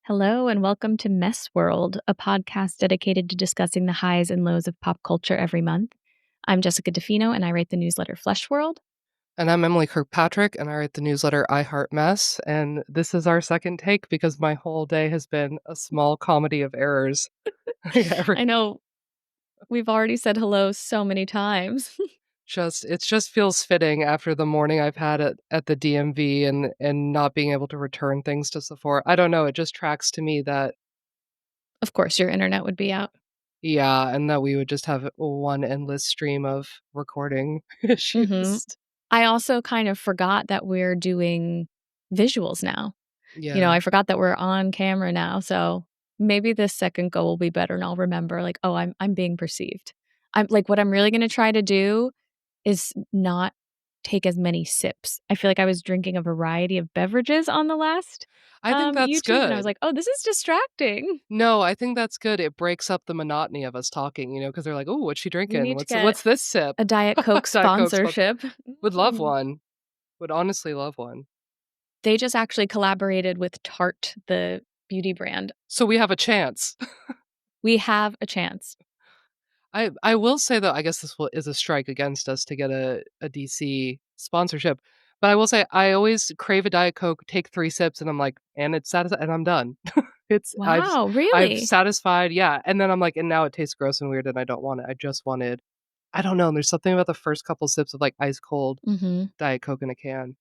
Hello and welcome to Mess World, a podcast dedicated to discussing the highs and lows of pop culture every month. I'm Jessica DeFino and I write the newsletter Flesh World. And I'm Emily Kirkpatrick, and I write the newsletter I Heart Mess. And this is our second take because my whole day has been a small comedy of errors. I know we've already said hello so many times. It just feels fitting after the morning I've had at the DMV and not being able to return things to Sephora. I don't know. It just tracks to me that, Of course, your internet would be out. yeah, and that we would just have one endless stream of recording issues. I also kind of forgot that we're doing visuals now. Yeah. I forgot that we're on camera now. So maybe this second go will be better and I'll remember like, oh, I'm being perceived. I'm like, what I'm really going to try to do is not take as many sips. I feel like I was drinking a variety of beverages on the last I think that's YouTube, good. and I was like, oh, this is distracting. No, I think that's good. It breaks up the monotony of us talking, because they're like, "Oh, what's she We drinking? need to get What's this sip?" a Diet Coke Diet Coke sponsorship. Would love Mm. one. Would honestly love one. They just actually collaborated with Tarte, the beauty brand. So we have a chance. We have a chance. I will say though, I guess is a strike against us to get a DC sponsorship. But I will say I always crave a Diet Coke, take 3 sips, and I'm like, and it's satisfied, and I'm done. Wow, I've really? satisfied, yeah. And then I'm like, and now it tastes gross and weird, and I don't want it. I just wanted, I don't know. There's something about the first couple sips of like ice cold Diet Coke in a can.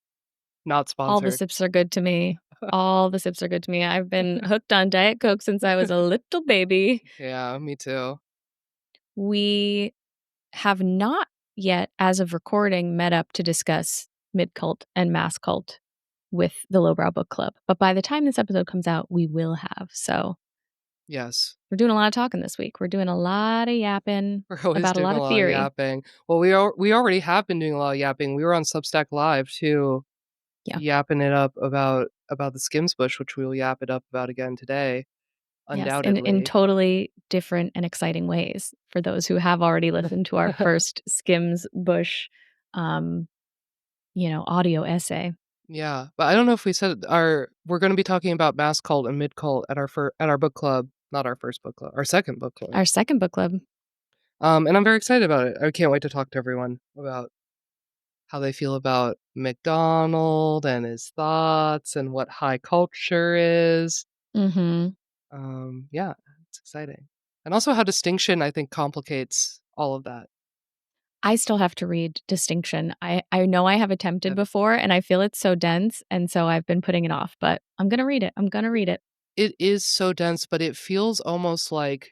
Not All the sponsored. sips are good to me. All the sips are good to me. I've been hooked on Diet Coke since I was a little baby. Yeah, me too. We have not yet, as of recording, met up to discuss mid-cult and mass cult with the Lowbrow Book Club. But by the time this episode comes out, we will have. So Yes. we're doing a lot of talking this week. We're doing a lot of yapping We're always about a doing lot of theory. yapping. Well, we already have been doing a lot of yapping. We were on Substack Live too, yapping it up about the Skims bush, which we will yap it up about again today. Undoubtedly. Yes, in totally different and exciting ways for those who have already listened to our first Skims bush, audio essay. Yeah, but I don't know if we said we're going to be talking about mass cult and mid cult at our book club, not our first book club, our second book club. Our second book club. And I'm very excited about it. I can't wait to talk to everyone about how they feel about McDonald and his thoughts and what high culture is. Yeah, it's exciting. And also how distinction, I think, complicates all of that. I still have to read Distinction. I know I have attempted before, and I feel it's so dense, and so I've been putting it off, but I'm going to read it. It is so dense, but it feels almost like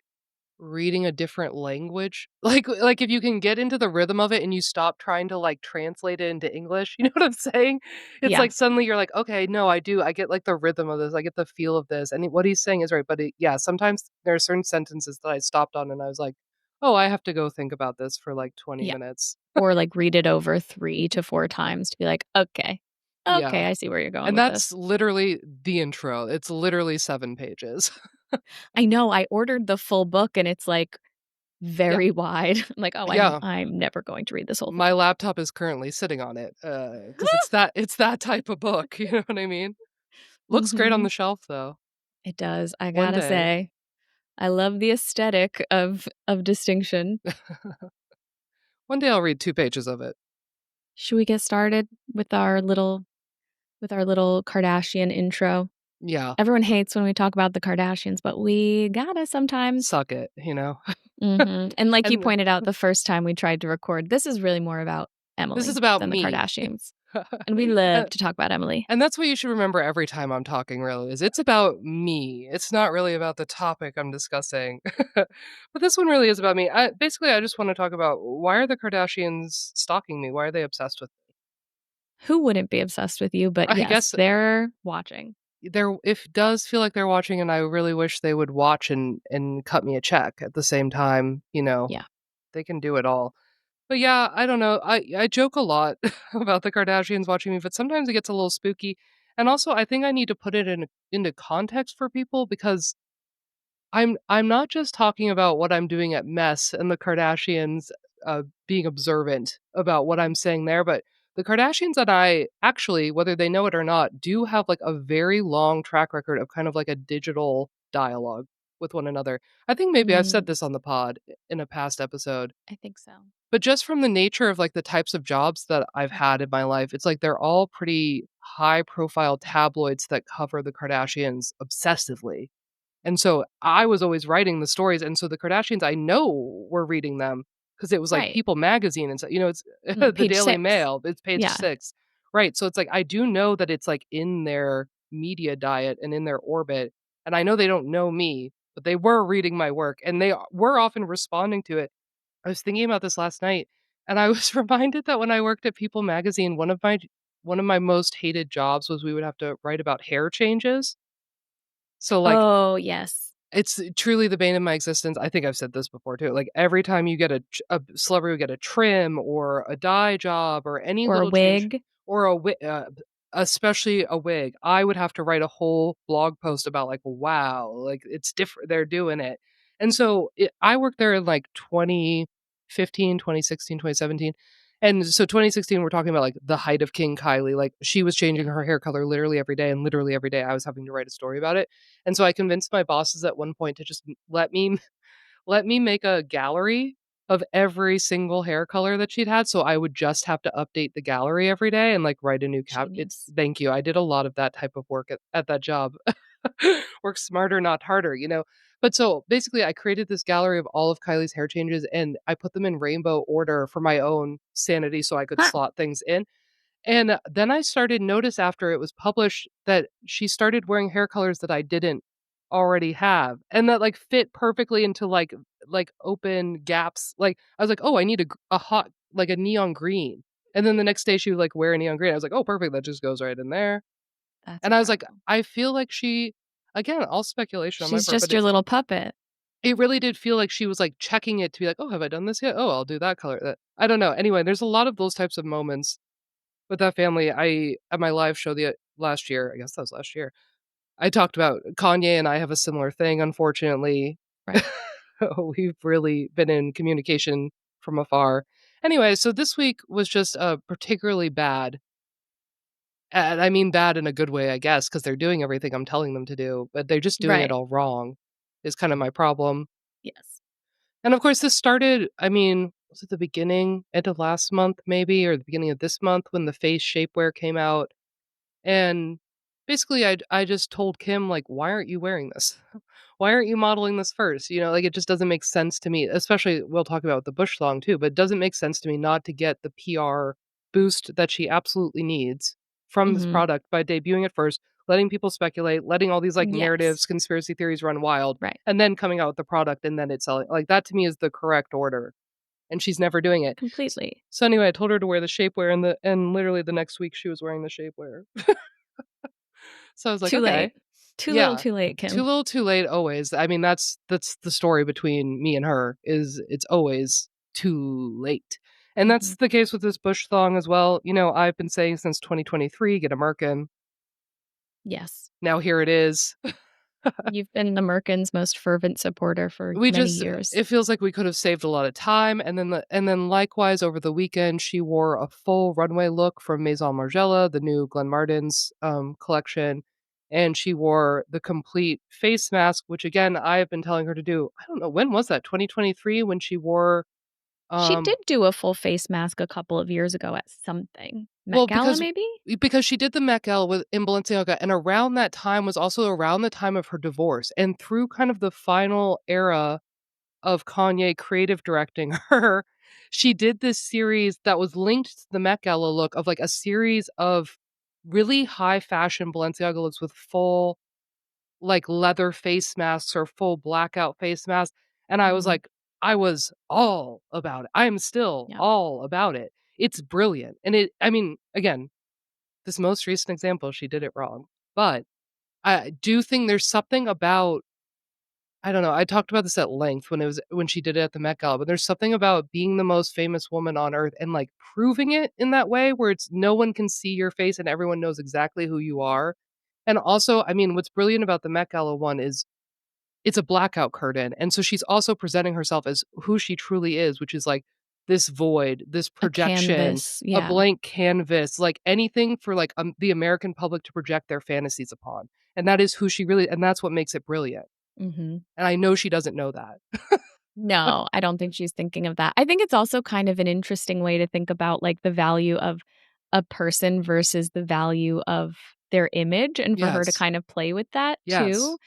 reading a different language. Like if you can get into the rhythm of it and you stop trying to like translate it into English, you know what I'm saying? It's like suddenly you're like, okay, no, I get like the rhythm of this. I get the feel of this. And what he's saying is right. But sometimes there are certain sentences that I stopped on and I was like, oh, I have to go think about this for like 20 minutes. Or like read it over 3 to 4 times to be like, okay, I see where you're going and with that's this. Literally the intro. It's literally 7 pages. I know. I ordered the full book and it's like very wide. I'm like, oh, I'm never going to read this whole thing. My laptop is currently sitting on it because it's that type of book. You know what I mean? Looks great on the shelf, though. It does. I gotta say, I love the aesthetic of Distinction. One day I'll read 2 pages of it. Should we get started with our little Kardashian intro? Yeah. Everyone hates when we talk about the Kardashians, but we gotta sometimes suck it, And like you pointed out the first time we tried to record, this is really more about Emily. This is about than me. The Kardashians. And we love to talk about Emily. And that's what you should remember every time I'm talking, really, is it's about me. It's not really about the topic I'm discussing. But this one really is about me. I just want to talk about, why are the Kardashians stalking me? Why are they obsessed with me? Who wouldn't be obsessed with you? But I guess they're watching. It does feel like they're watching, and I really wish they would watch and cut me a check at the same time. Yeah. They can do it all. But yeah, I don't know. I joke a lot about the Kardashians watching me, but sometimes it gets a little spooky. And also, I think I need to put it into context for people, because I'm not just talking about what I'm doing at Mess and the Kardashians being observant about what I'm saying there, but the Kardashians and I actually, whether they know it or not, do have, like, a very long track record of kind of like a digital dialogue with one another. I think maybe I've said Mm, this on the pod in a past episode, I think so. but just from the nature of, like, the types of jobs that I've had in my life, it's like they're all pretty high profile tabloids that cover the Kardashians obsessively. And so I was always writing the stories, and so the Kardashians, I know were reading them because it was like Right. People Magazine and so it's Like the page Daily 6. Mail, it's page Yeah. 6. Right, so it's like I do know that it's, like, in their media diet and in their orbit, and I know they don't know me, but they were reading my work, and they were often responding to it. I was thinking about this last night, and I was reminded that when I worked at People Magazine, one of my most hated jobs was we would have to write about hair changes. So, like, Oh, yes. it's truly the bane of my existence. I think I've said this before too. Like, every time you get a celebrity would get a trim or a dye job or any Or a little change wig. or especially a wig, I would have to write a whole blog post about, like, wow, like, it's different. They're doing it. And so I worked there in like 2015, 2016, 2017. And so 2016, we're talking about like the height of King Kylie. Like, she was changing Yeah. her hair color literally every day, and literally every day I was having to write a story about it. And so I convinced my bosses at one point to just let me make a gallery of every single hair color that she'd had, so I would just have to update the gallery every day and, like, write a new cap it's Genius. thank you. I did a lot of that type of work at that job. Work smarter, not harder, you know? But so, basically, I created this gallery of all of Kylie's hair changes, and I put them in rainbow order for my own sanity so I could Huh. slot things in. And then I started notice after it was published that she started wearing hair colors that I didn't already have and that, like, fit perfectly into, like, open gaps. Like, I was like, "Oh, I need a hot like, a neon green." And then the next day she would, like, wear a neon green. I was like, "Oh, perfect, that just goes right in there." That's And I was like, incredible. I feel like she again, all speculation on my She's part, just but your it little puppet. it really did feel like she was, like, checking it to be like, "Oh, have I done this yet? Oh, I'll do that color." That I don't know. Anyway, there's a lot of those types of moments with that family. I at my live show the last year, I guess that was last year, I talked about Kanye and I have a similar thing, unfortunately. Right. We've really been in communication from afar. Anyway, so this week was just, particularly bad, and I mean bad in a good way, I guess, because 'cause they're doing everything I'm telling them to do, but they're just doing it Right. all wrong, is kinda my problem. Yes. And, of course, this started I mean, was it the beginning, end of last month maybe, or the beginning of this month when the face shapewear came out? And basically, I just told Kim, like, "Why aren't you wearing this? Why aren't you modeling this first?" Like, it just doesn't make sense to me, especially we'll talk about the Bush song too, but it doesn't make sense to me not to get the PR boost that she absolutely needs from this Mhm. product by debuting it first, letting people speculate, letting all these, like, Yes. narratives, conspiracy theories run wild, Right. and then coming out with the product and then it's selling. Like, that to me is the correct order, and she's never doing it. Completely. So anyway, I told her to wear the shapewear and literally the next week she was wearing the shapewear. So I was like, Too "Okay." late. Too little, Yeah. too late, Too Kim. little, too late always. I mean, that's the story between me and her is it's always too late. And Mhm. that's the case with this Bush song as well. I've been saying since 2023, "Get a Merkin." Yes. Now here it is. You've been the Merkin's most fervent supporter for We many just years. it feels like we could have saved a lot of time, and then likewise over the weekend, she wore a full runway look from Maison Margiela, the new Glenn Martin's, collection, and she wore the complete face mask, which again, I have been telling her to do. I don't know, when was that? 2023 when she wore, She um did do a full face mask a couple of years ago at something. Met well, Gala, because maybe? she did the Met Gala in Balenciaga, and around that time was also around the time of her divorce, and through kind of the final era of Kanye creative directing her, she did this series that was linked to the Met Gala look of, like, a series of really high fashion Balenciaga looks with full, like, leather face masks or full blackout face masks, and Mhm. I was all about it. I am still Yeah. all about it. It's brilliant, and I mean, again, this most recent example, she did it wrong, but I do think there's something about I don't know, I talked about this at length when she did it at the Met Gala, but there's something about being the most famous woman on earth and, like, proving it in that way where it's no one can see your face and everyone knows exactly who you are. And also, I mean, what's brilliant about the Met Gala one is it's a blackout curtain, and so she's also presenting herself as who she truly is, which is, like, this void, this A projection, canvas, a yeah. blank canvas, like anything for like the American public to project their fantasies upon. And that is who she really, and that's what makes it brilliant. Mhm. And I know she doesn't know that. No, I don't think she's thinking of that. I think it's also kind of an interesting way to think about, like, the value of a person versus the value of their image, and for her to Yes. kind of play with that Yes. too,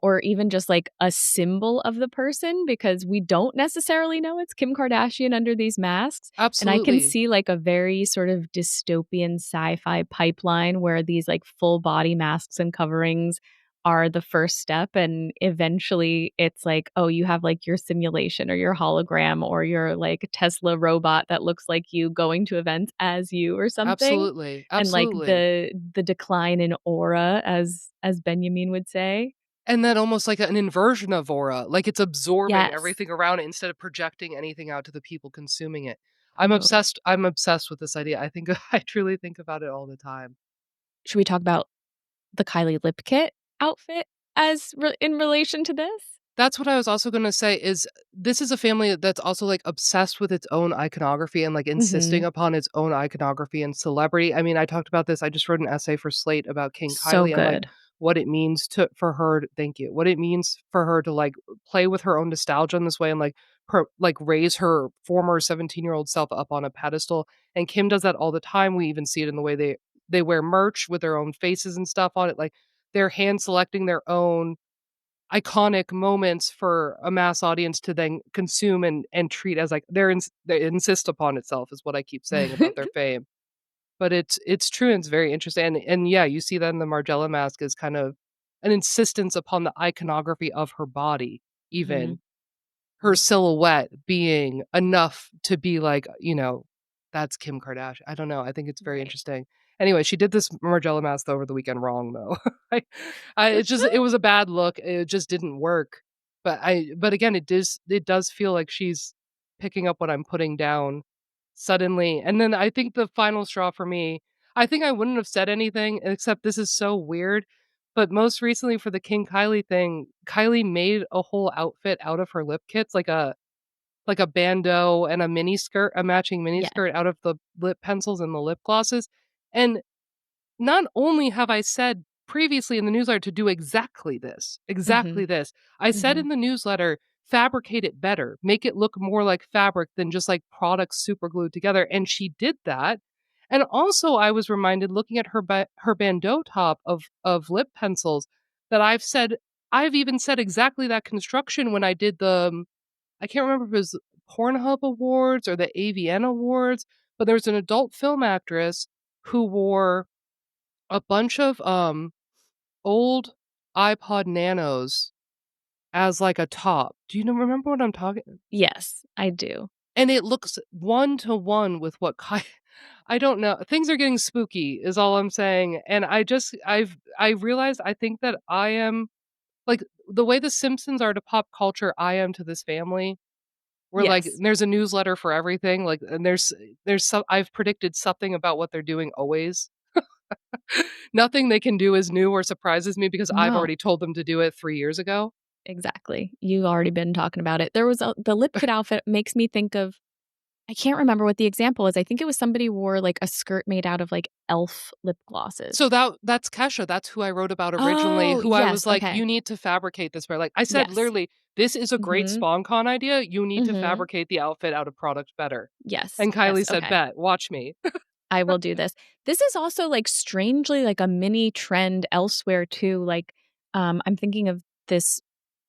or even just, like, a symbol of the person because we don't necessarily know it's Kim Kardashian under these masks, and I can Absolutely. see, like, a very sort of dystopian sci-fi pipeline where these, like, full body masks and coverings are the first step, and eventually it's like, oh, you have, like, your simulation or your hologram or your, like, Tesla robot that looks like you going to events as you or something, Absolutely. and, like, Absolutely. the decline in aura as Benjamin would say. And then almost like an inversion of aura, like it's absorbing Yes, everything around it instead of projecting anything out to the people consuming it. totally. I'm obsessed with this idea. I think I truly think about it all the time. Should we talk about the Kylie lip kit outfit as in relation to this? That's what I was also gonna say is this is a family that's also, like, obsessed with its own iconography and, like, insisting Mhm. upon its own iconography and celebrity. I mean, I talked about this, I just wrote an essay for Slate about King So Kylie and, like, good. what it means to for her to thank you. What it means for her to, like, play with her own nostalgia in this way and, like, raise her former 17-year-old self up on a pedestal, and Kim does that all the time. We even see it in the way they wear merch with their own faces and stuff on it, like, they're hand selecting their own iconic moments for a mass audience to then consume and treat as like they insist upon itself is what I keep saying about their fame. But it's true and it's very interesting. And yeah, you see that in the Margiela mask is kind of an insistence upon the iconography of her body, Mhm. even her silhouette being enough to be like, that's Kim Kardashian. I don't know. I think it's very Right. interesting. Anyway, she did this Margiela mask over the weekend wrong though. It was a bad look. It just didn't work. But again, it does feel like she's picking up what I'm putting down suddenly. And then I think the final straw for me, I think I wouldn't have said anything except this is so weird. But most recently for the King Kylie thing, Kylie made a whole outfit out of her lip kits, like a bandeau and a mini skirt, a matching mini Yeah. skirt out of the lip pencils and the lip glosses. And not only have I said previously in the newsletter to do exactly Mhm. this, I said Mhm. in the newsletter, fabricate it better, make it look more like fabric than just like products super glued together. And she did that. And also, I was reminded looking at her bandeau top of lip pencils that I've even said exactly that construction when I did I can't remember if it was Pornhub Awards or the AVN Awards, but there was an adult film actress who wore a bunch of, old iPod Nanos as, like, a top. Do you know remember what I'm talking Yes, I do. and it looks one to one with what I don't know. Things are getting spooky is all I'm saying, and I realized I think that I am like, the way The Simpsons are to pop culture, I am to this family, where, like, Yes. there's a newsletter for everything, like, and there's some I've predicted something about what they're doing always. Nothing they can do is new or surprises me because I've No, already told them to do it 3 years ago. exactly. You already been talking about it. There was the lip kit outfit makes me think of I can't remember what the example was. I think it was somebody wore, like, a skirt made out of, like, elf lip So glosses. that's Kesha, that's who I wrote about originally, Oh, who I yes, was like, okay. "You need to fabricate this better." Like, I said Yes. literally, "This is a great Mhm. SpawnCon idea, you need to Mhm. fabricate the outfit out of product better." Yes. And Yes, Kylie said, okay. "Bet, watch me." I will do this. This is also, like, strangely, like, a mini trend elsewhere too, like, I'm thinking of this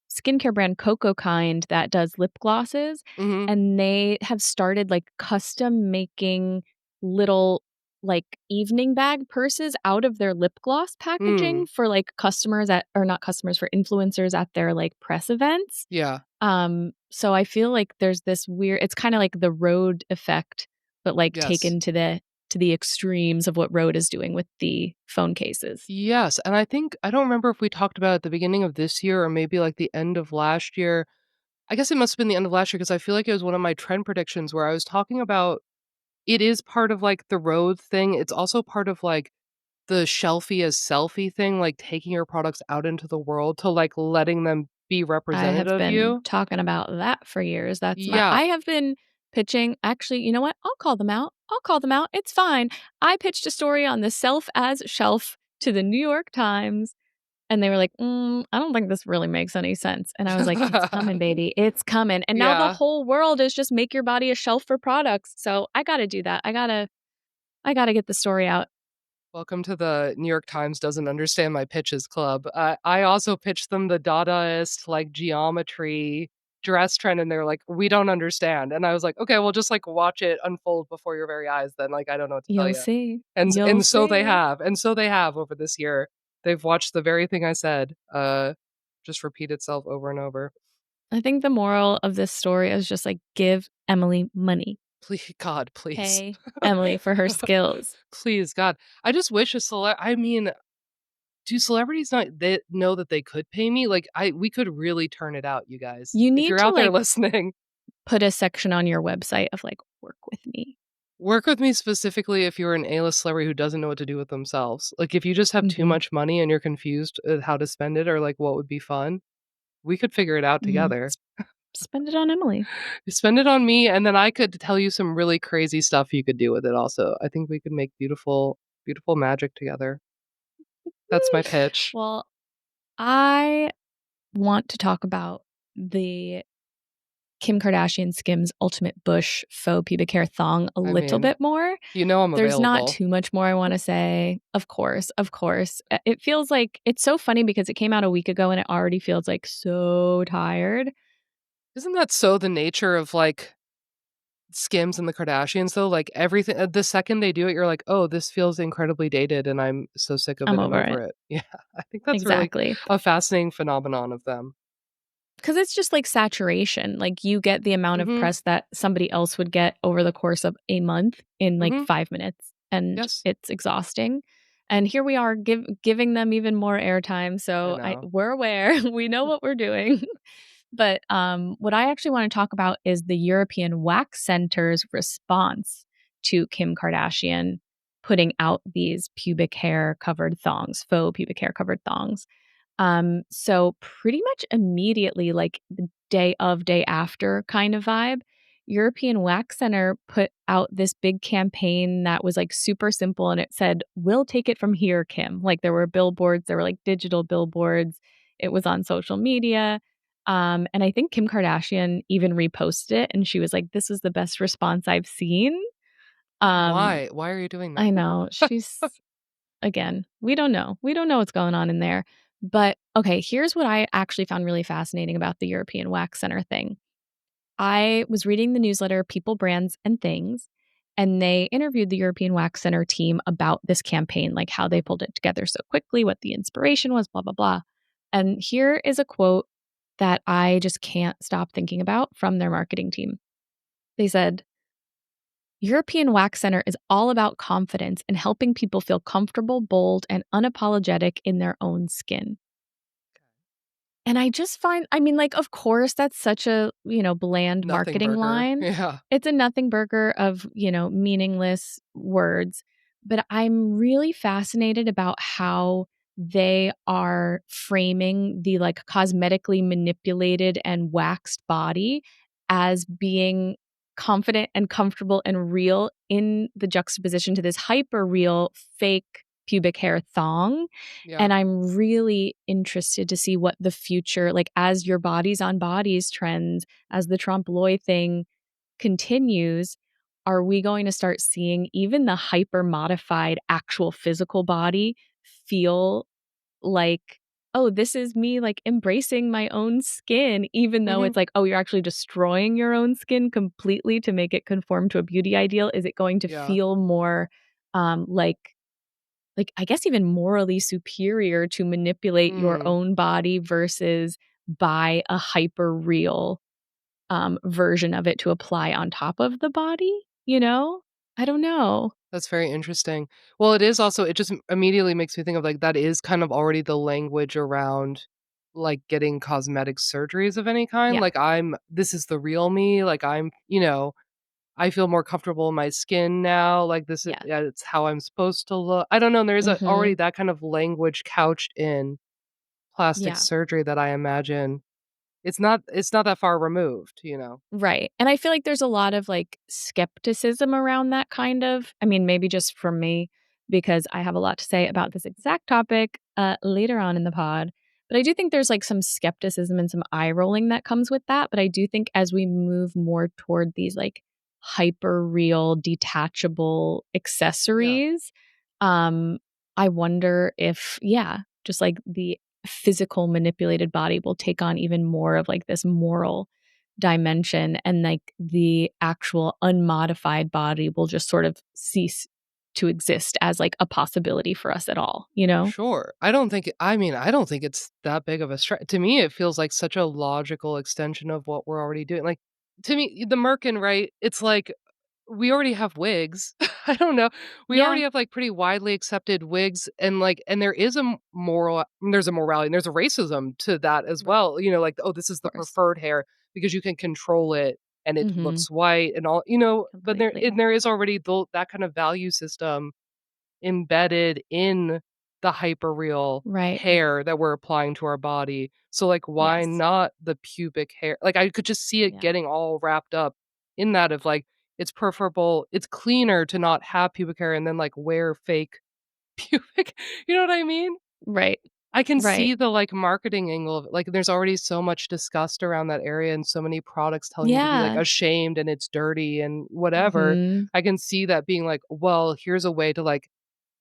skincare brand Coco Kind that does lip glosses, Mhm. and they have started, like, custom making little, like, evening bag purses out of their lip gloss packaging Mm. for, like, customers at or not customers, for influencers at their, like, press events. Yeah. So I feel like there's this weird it's kinda like the Rode effect, but, like, Yes. taken to the extremes of what Rode is doing with the phone cases. Yes, and I think I don't remember if we talked about it at the beginning of this year or maybe, like, the end of last year. I guess it must have been the end of last year because I feel like it was one of my trend predictions where I was talking about it is part of, like, the road thing. It's also part of, like, the shelfie as selfie thing, like, taking your products out into the world to, like, letting them be I represented have of been you. talking about that for years. That's my Yeah. I have been pitching actually, you know what? I'll call them out. I'll call them out. It's fine. I pitched a story on the self as shelf to the New York Times, and they were like, I don't think this really makes any sense." And I was like, "It's coming, baby. It's coming." And now the Yeah. whole world is just make your body a shelf for products. So I gotta do that. I gotta get the story out. Welcome to the New York Times doesn't understand my pitches club. I also pitched them the Dadaist, like, geometry dress trend, and they're like, "We don't understand." And I was like, "Okay, well, just, like, watch it unfold before your very eyes then, like, I don't know what to tell You'll you." see. And s You'll and so they see. have, and so they have over this year. They've watched the very thing I said, just repeat itself over and over. I think the moral of this story is just like give Emily money. Please, God, please. Pay Emily for her skills. Please, God. I just wish I mean, do celebrities not they know that they could pay me? Like, we could really turn it out, you guys. You If need you're to out there like listening, put a section on your website of like work with me. work with me specifically if you're an A-list celebrity who doesn't know what to do with themselves. Like, if you just have too Mhm. much money and you're confused at how to spend it or, like, what would be fun, we could figure it out Mhm. together. Spend it on Emily. You spend it on me, and then I could tell you some really crazy stuff you could do with it also. I think we could make beautiful, beautiful magic together. That's my pitch. Well, I want to talk about the Kim Kardashian Skims Ultimate Bush Faux Pubic Hair Thong a I little mean, bit more. you know I'm There's not available. too much more I wanna say. Of course, of course. It feels like it's so funny because it came out a week ago and it already feels, like, so tired. Isn't that so the nature of, like, Skims and the Kardashians, though? Like, everything the second they do it, you're like, "Oh, this feels incredibly dated, and I'm so sick of I'm it and over over it. it." Yeah, I think that's really Exactly. a fascinating phenomenon of them. 'Cause it's just like saturation, like, you get the amount of Mhm, press that somebody else would get over the course of a month in, like, mhm, 5 minutes, and yes, it's exhausting, and here we are giving them even more airtime, I so I know. we're aware, we know what we're doing. But, what I actually wanna talk about is the European Wax Center's response to Kim Kardashian putting out these pubic hair covered thongs, faux pubic hair covered thongs. So pretty much immediately, like the day after kind of vibe, European Wax Center put out this big campaign that was like super simple and it said, "We'll take it from here, Kim." Like there were billboards, there were like digital billboards. It was on social media. And I think Kim Kardashian even reposted it and she was like, "This is the best response I've seen." Um, Why? Why are you doing I that? know. Again, we don't know. We don't know what's going on in there. But okay, here's what I actually found really fascinating about the European Wax Center thing. I was reading the newsletter People, Brands, and Things, and they interviewed the European Wax Center team about this campaign, like how they pulled it together so quickly, what the inspiration was, blah, blah, blah. And here is a quote that I just can't stop thinking about from their marketing team. They said, European Wax Center is all about confidence and helping people feel comfortable, bold, and unapologetic in their own skin. And I just find I mean, like, of course, that's such a, bland Nothing marketing burger. line. Yeah. It's a nothing burger of, meaningless words. But I'm really fascinated about how they are framing the, like, cosmetically manipulated and waxed body as being confident and comfortable and real in the juxtaposition to this hyper real fake pubic hair thong. Yeah. And I'm really interested to see what the future, like as your bodies on bodies trends, as the Trump Loy thing continues, are we going to start seeing even the hyper modified actual physical body feel like, oh, this is me like embracing my own skin, even though Mhm. it's like, oh, you're actually destroying your own skin completely to make it conform to a beauty ideal? Is it going to Yeah. feel more like I guess even morally superior to manipulate your Mm. own body versus buy a hyper real, version of it to apply on top of the body, you know? I don't know. That's very interesting. Well, it is also it just immediately makes me think of, like, that is kind of already the language around, like, getting cosmetic surgeries of any kind, Yeah, like, this is the real me, like, I feel more comfortable in my skin now, like, this is yeah. yeah, it's how I'm supposed to look. I don't know, there's already Mhm. that kind of language couched in plastic Yeah. surgery that I imagine it's not that far removed, you know? Right, and I feel like there's a lot of, like, skepticism around that kind of I mean, maybe just from me, because I have a lot to say about this exact topic, later on in the pod, but I do think there's, like, some skepticism and some eye rolling that comes with that, but I do think as we move more toward these, like, hyper real, detachable Yeah, accessories, um, I wonder if yeah, just, like, the physical manipulated body will take on even more of, like, this moral dimension and like the actual unmodified body will just sort of cease to exist as like a possibility for us at all, you know? sure. I don't think it's that big of a stretch. To me, it feels like such a logical extension of what we're already doing. Like, to me, the merkin, right? It's like we already have wigs. I don't know. We Yeah. already have, like, pretty widely accepted wigs, and, like and there is a there's a morality and there's a racism to that as Right. well, you know, like, "Oh, this is Of the course. preferred hair because you can control it and it Mhm. looks white," and all you know, but Completely. there is already that kind of value system embedded in the hyperreal Right. hair that we're applying to our body. So, like, why Yes. not the pubic hair? Like, I could just see it Yeah. getting all wrapped up in that of, like, it's cleaner to not have pubic hair and then, like, wear fake pubic you know what I mean? Right. I can Right. see the, like, marketing angle of it, like, there's already so much disgust around that area and so many products telling you to be, like, Yeah. ashamed and it's dirty and whatever. Mhm. I can see that being like, well, here's a way to, like,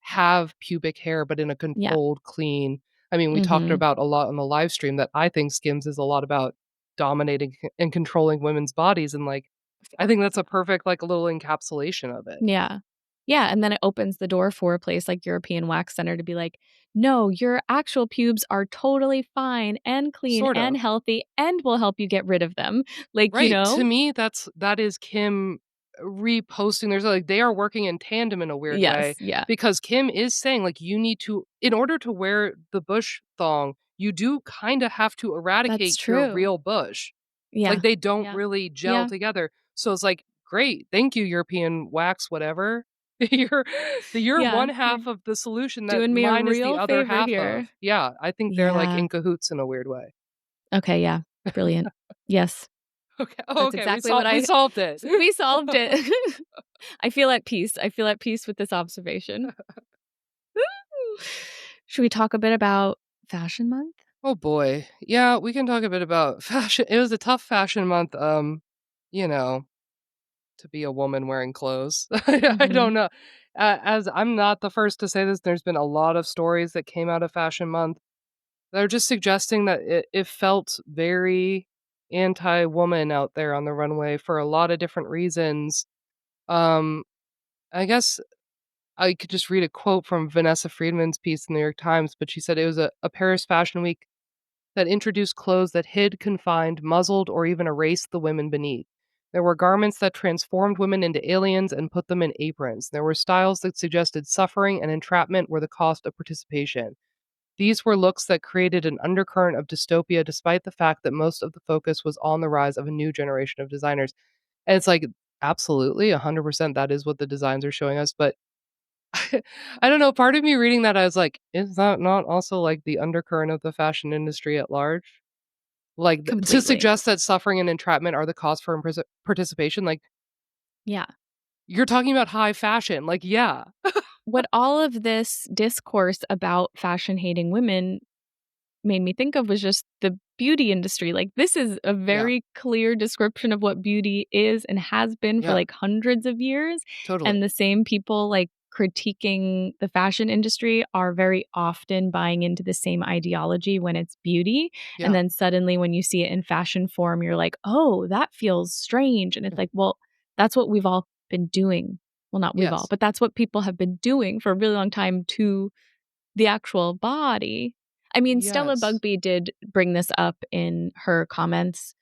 have pubic hair, but in a Yeah. controlled, clean I mean, we talked Mhm. about a lot on the live stream that I think Skims is a lot about dominating and controlling women's bodies, and, like, Of I think course. that's a perfect, like, little encapsulation of it. Yeah. Yeah, and then it opens the door for a place like European Wax Center to be like, "No, your actual pubes are totally fine and clean Sort and of. healthy and we'll help you get rid of them." Like, you Right, to know? me, that is Kim reposting there's, like they are working in tandem in a weird way, Yes, yeah. because Kim is saying, like, you need to in order to wear the bush thong, you do kinda have to That's eradicate your true. real bush. Yeah. Like, they don't Yeah. really gel Yeah. together. So it's like, "Great, thank you, European wax whatever. You're you're Yeah, one you're half of the solution that doing me a mine is the real other favor half of." here. Yeah, I think they're, like, Yeah. in cahoots in a weird way. Okay, yeah. Brilliant. Yes. Okay. Oh, That's okay, exactly what we I solved it. we solved it. I feel at peace. I feel at peace with this observation. Woo! Should we talk a bit about Fashion Month? Oh boy. Yeah, we can talk a bit about fashion. It was a tough fashion month, you know, to be a woman wearing clothes. I don't Mhm. know. As I'm not the first to say this, there's been a lot of stories that came out of fashion month. They're just suggesting that it felt very anti-woman out there on the runway for a lot of different reasons. Um, I guess I could just read a quote from Vanessa Friedman's piece in the New York Times, but she said it was a Paris Fashion Week that introduced clothes that hid, confined, muzzled, or even erased the women beneath. There were garments that transformed women into aliens and put them in aprons. There were styles that suggested suffering and entrapment were the cost of participation. These were looks that created an undercurrent of dystopia despite the fact that most of the focus was on the rise of a new generation of designers. And it's like, absolutely, 100% that is what the designs are showing us. But I don't know, part of me reading that, I was like, "Is that not also, like, the undercurrent of the fashion industry at large?" Like, to Completely. suggest that suffering and entrapment are the cause for participation, like, Yeah. you're talking about high fashion, like, yeah. What all of this discourse about fashion-hating women made me think of was just the beauty industry. Like, this is a Yeah, very clear description of what beauty is and has been for, yeah, like, hundreds of years, totally. and the same people, like, critiquing the fashion industry are very often buying into the same ideology when it's beauty, and Yeah. then suddenly when you see it in fashion form, you're like, "Oh, that feels strange," and it's like, well, that's what we've all been doing. Well, not we've all, Yes. but that's what people have been doing for a really long time to the actual body. I mean, Stella Yes. Bugbee did bring this up in her comments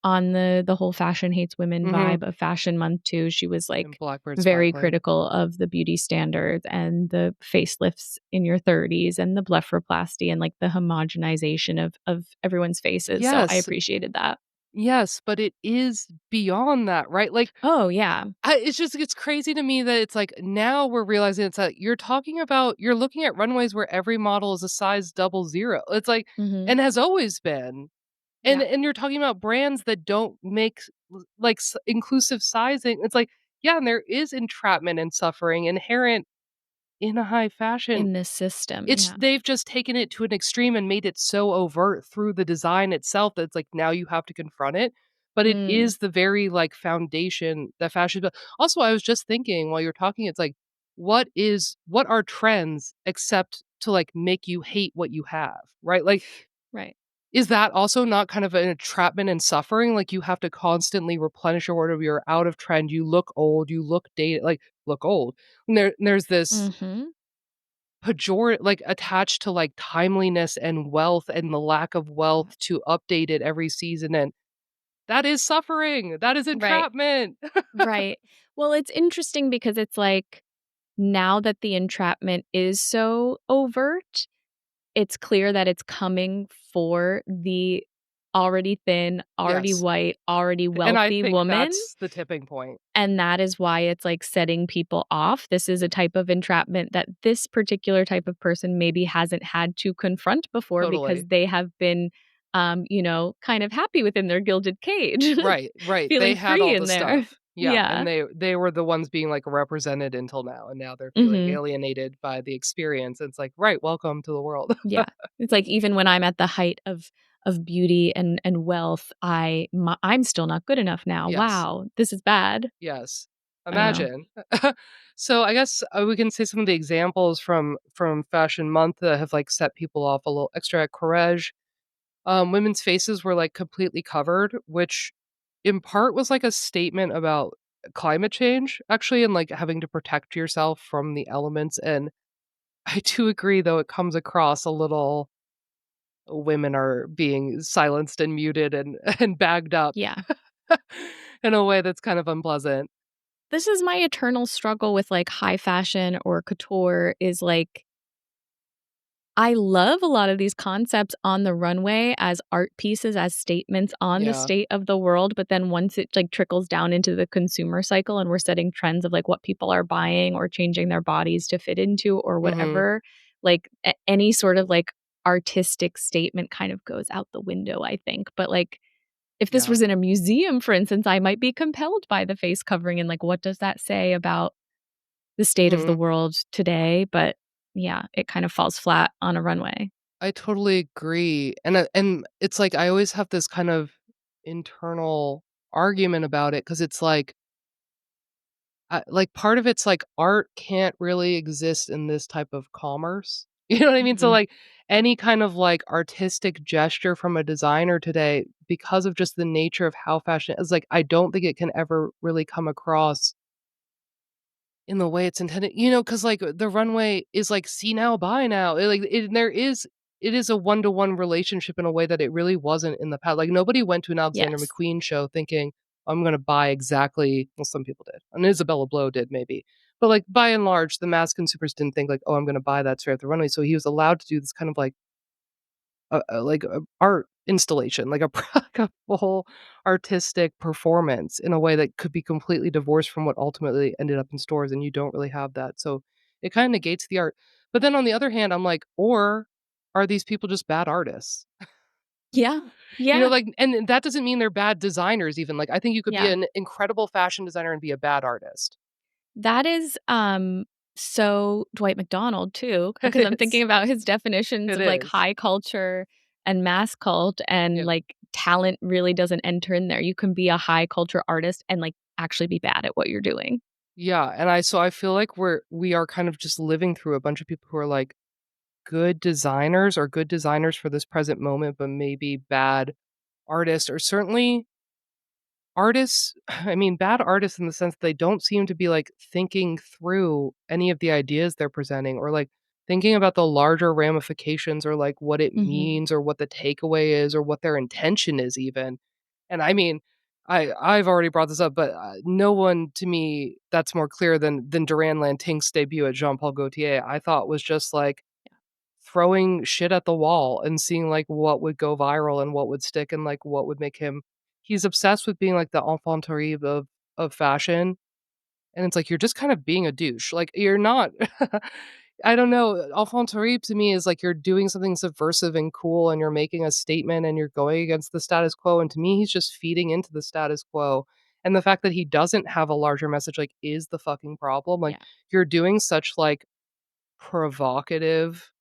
on the whole fashion hates women Mhm. vibe of Fashion Month too. She was, And like, Blackbird very Sparkling. critical of the beauty standards and the facelifts in your 30s and the blepharoplasty and, like, the homogenization of everyone's faces, so I Yes, appreciated that. yes, but it is beyond that, right? Like, Oh, yeah. it's crazy to me that it's like, now we're realizing it's like, you're looking at runways where every model is a size double zero. It's like Mhm. and has always been. Yeah. And you're talking about brands that don't make like inclusive sizing. It's like, yeah, and there is entrapment and suffering inherent in a high fashion. In this system, It's yeah. they've just taken it to an extreme and made it so overt through the design itself that it's like now you have to confront it, but it Mm. is the very, like, foundation that fashion built. Also, I was just thinking while you're talking, it's like, what are trends except to, like, make you hate what you have, right? Like, Right. is that also not kind of an entrapment and suffering? Like, you have to constantly replenish your wardrobe, you're out of trend, you look old, you look dated like, look old. And there's this Mhm. like, attached to, like, timeliness and wealth and the lack of wealth to update it every season, and that is suffering, that is Right. entrapment. Right. Well, it's interesting because it's like now that the entrapment is so overt, it's clear that it's coming for the already thin, already Yes, white, already and I wealthy think woman, that's the tipping point. and that is why it's, like, setting people off. This is a type of entrapment that this particular type of person maybe hasn't had to confront before because Totally. they have been, kind of happy within their gilded cage, Right, right, they feeling had free all in the there. stuff. Yeah, and Yeah. they were the ones being, like, represented until now, and now they're feeling Mhm. alienated by the experience. It's like, "Right, welcome to the world." Yeah. It's like even when I'm at the height of beauty and wealth, I'm still not good enough now. Yes. Wow, this is bad. Yes. I don't know. Imagine. So, I guess, we can say some of the examples from Fashion Month that have, like, set people off a little extra at Courrèges. Women's faces were, like, completely covered, which in part was, like, a statement about climate change, actually, and, like, having to protect yourself from the elements, and I do agree, though, it comes across a little women are being silenced and muted and and bagged up Yeah. in a way that's kind of unpleasant. This is my eternal struggle with, like, high fashion or couture is, like, I love a lot of these concepts on the runway as art pieces, as statements on the Yeah. state of the world, but then once it, like, trickles down into the consumer cycle and we're setting trends of, like, what people are buying or changing their bodies to fit into or Mhm. whatever, like, any sort of, like, artistic statement kind of goes out the window, I think, but, like, if this Yeah. was in a museum, for instance, I might be compelled by the face covering and, like, what does that say about the state of the Mhm. world today? But, yeah, it kind of falls flat on a runway. I totally agree, and it's like I always have this kind of internal argument about it because it's like, part of it's like art can't really exist in this type of commerce. You know what I mean? So, Mhm. like, any kind of, like, artistic gesture from a designer today, because of just the nature of how fashion is, like, I don't think it can ever really come across in the way it's intended, because like, the runway is like, "See now, buy now." It is a one-to-one relationship in a way that it really wasn't in the past. Like, nobody went to an Alexander Yes. McQueen show thinking, "I'm gonna buy exactly." Well, some people did, and Isabella Blow did maybe. But, like, by and large, the mass consumers didn't think like, "Oh, I'm gonna buy that straight off the runway." So he was allowed to do this kind of like a art installation, like a like a full artistic performance in a way that could be completely divorced from what ultimately ended up in stores, and you don't really have that, so it kinda negates the art. But then on the other hand, I'm like, or are these people just bad artists? Yeah. Yeah. Like, and that doesn't mean they're bad designers even, like, I think you could be Yeah. an incredible fashion designer and be a bad artist. That is, so Dwight McDonald too, It because I'm thinking is. about his definitions It of, like, is. high culture and mass cult, and, Yeah. like, talent really doesn't enter in there. You can be a high culture artist and, like, actually be bad at what you're doing. Yeah, and I feel like we are kind of just living through a bunch of people who are, like, good designers or good designers for this present moment, but maybe bad artists or certainly artists. I mean, bad artists in the sense they don't seem to be like thinking through any of the ideas they're presenting or like thinking about the larger ramifications or like what it Mhm. means or what the takeaway is or what their intention is even. And I mean, I've already brought this up, but no one to me that's more clear than Duran Lantink's debut at Jean Paul Gaultier. I thought was just like throwing shit at the wall and seeing, like, what would go viral and what would stick and, like, what would make him he's obsessed with being, like, the enfant terrible of fashion, and it's like, you're just kind of being a douche, like, you're not I don't know, enfant-terrible to me is like you're doing something subversive and cool, and you're making a statement, and you're going against the status quo, and to me, he's just feeding into the status quo, and the fact that he doesn't have a larger message, like, is the fucking problem, like, Yeah. you're doing such, like, provocative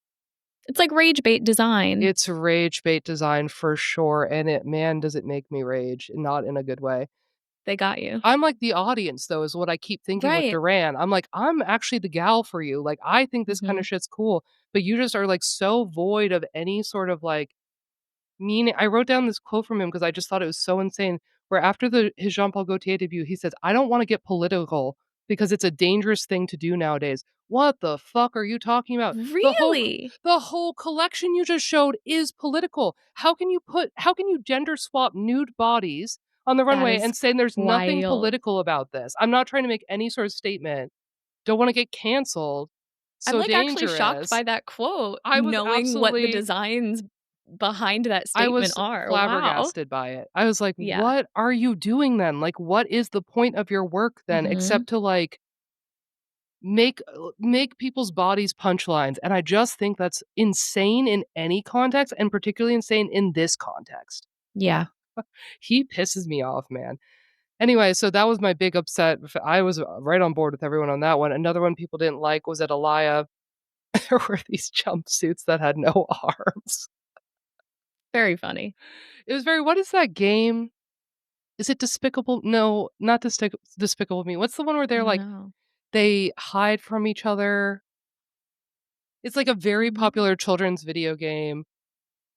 It's like rage bait design. it's rage bait design for sure, and it man, does it make me rage, not in a good way. They got you. I'm like the audience though, is what I keep thinking with Right. Duran. I'm like, "I'm actually the gal for you, like, I think this kinda Mhm. shit's cool, but you just are, like, so void of any sort of, like, meaning." I wrote down this quote from him because I just thought it was so insane, where after his Jean Paul Gaultier debut, he says, "I don't wanna get political because it's a dangerous thing to do nowadays." What the fuck are you talking about? Really? The whole collection you just showed is political. How can you gender swap nude bodies on the That runway is and say there's nothing wild. political about this? I'm not trying to make any sort of statement. Don't wanna get canceled. I'm, So like, actually shocked dangerous. by that quote, I was knowing what the absolutely designs behind that I statement was are. Wow. flabbergasted by it. I was like, Yeah. "What are you doing then? Like, what is the point of your work then Mhm. except to, like, make people's bodies punchlines?" And I just think that's insane in any context, and particularly insane in this context. Yeah. He pisses me off, man. Anyway, so that was my big upset. I was right on board with everyone on that one. Another one people didn't like was at Alaya. There were these jumpsuits that had no arms. Very funny. It was very what is that game? Is it Despicable? No, not Despicable Me. What's the one where I they're don't like know. they hide from each other? It's like a very Mhm. popular children's video game.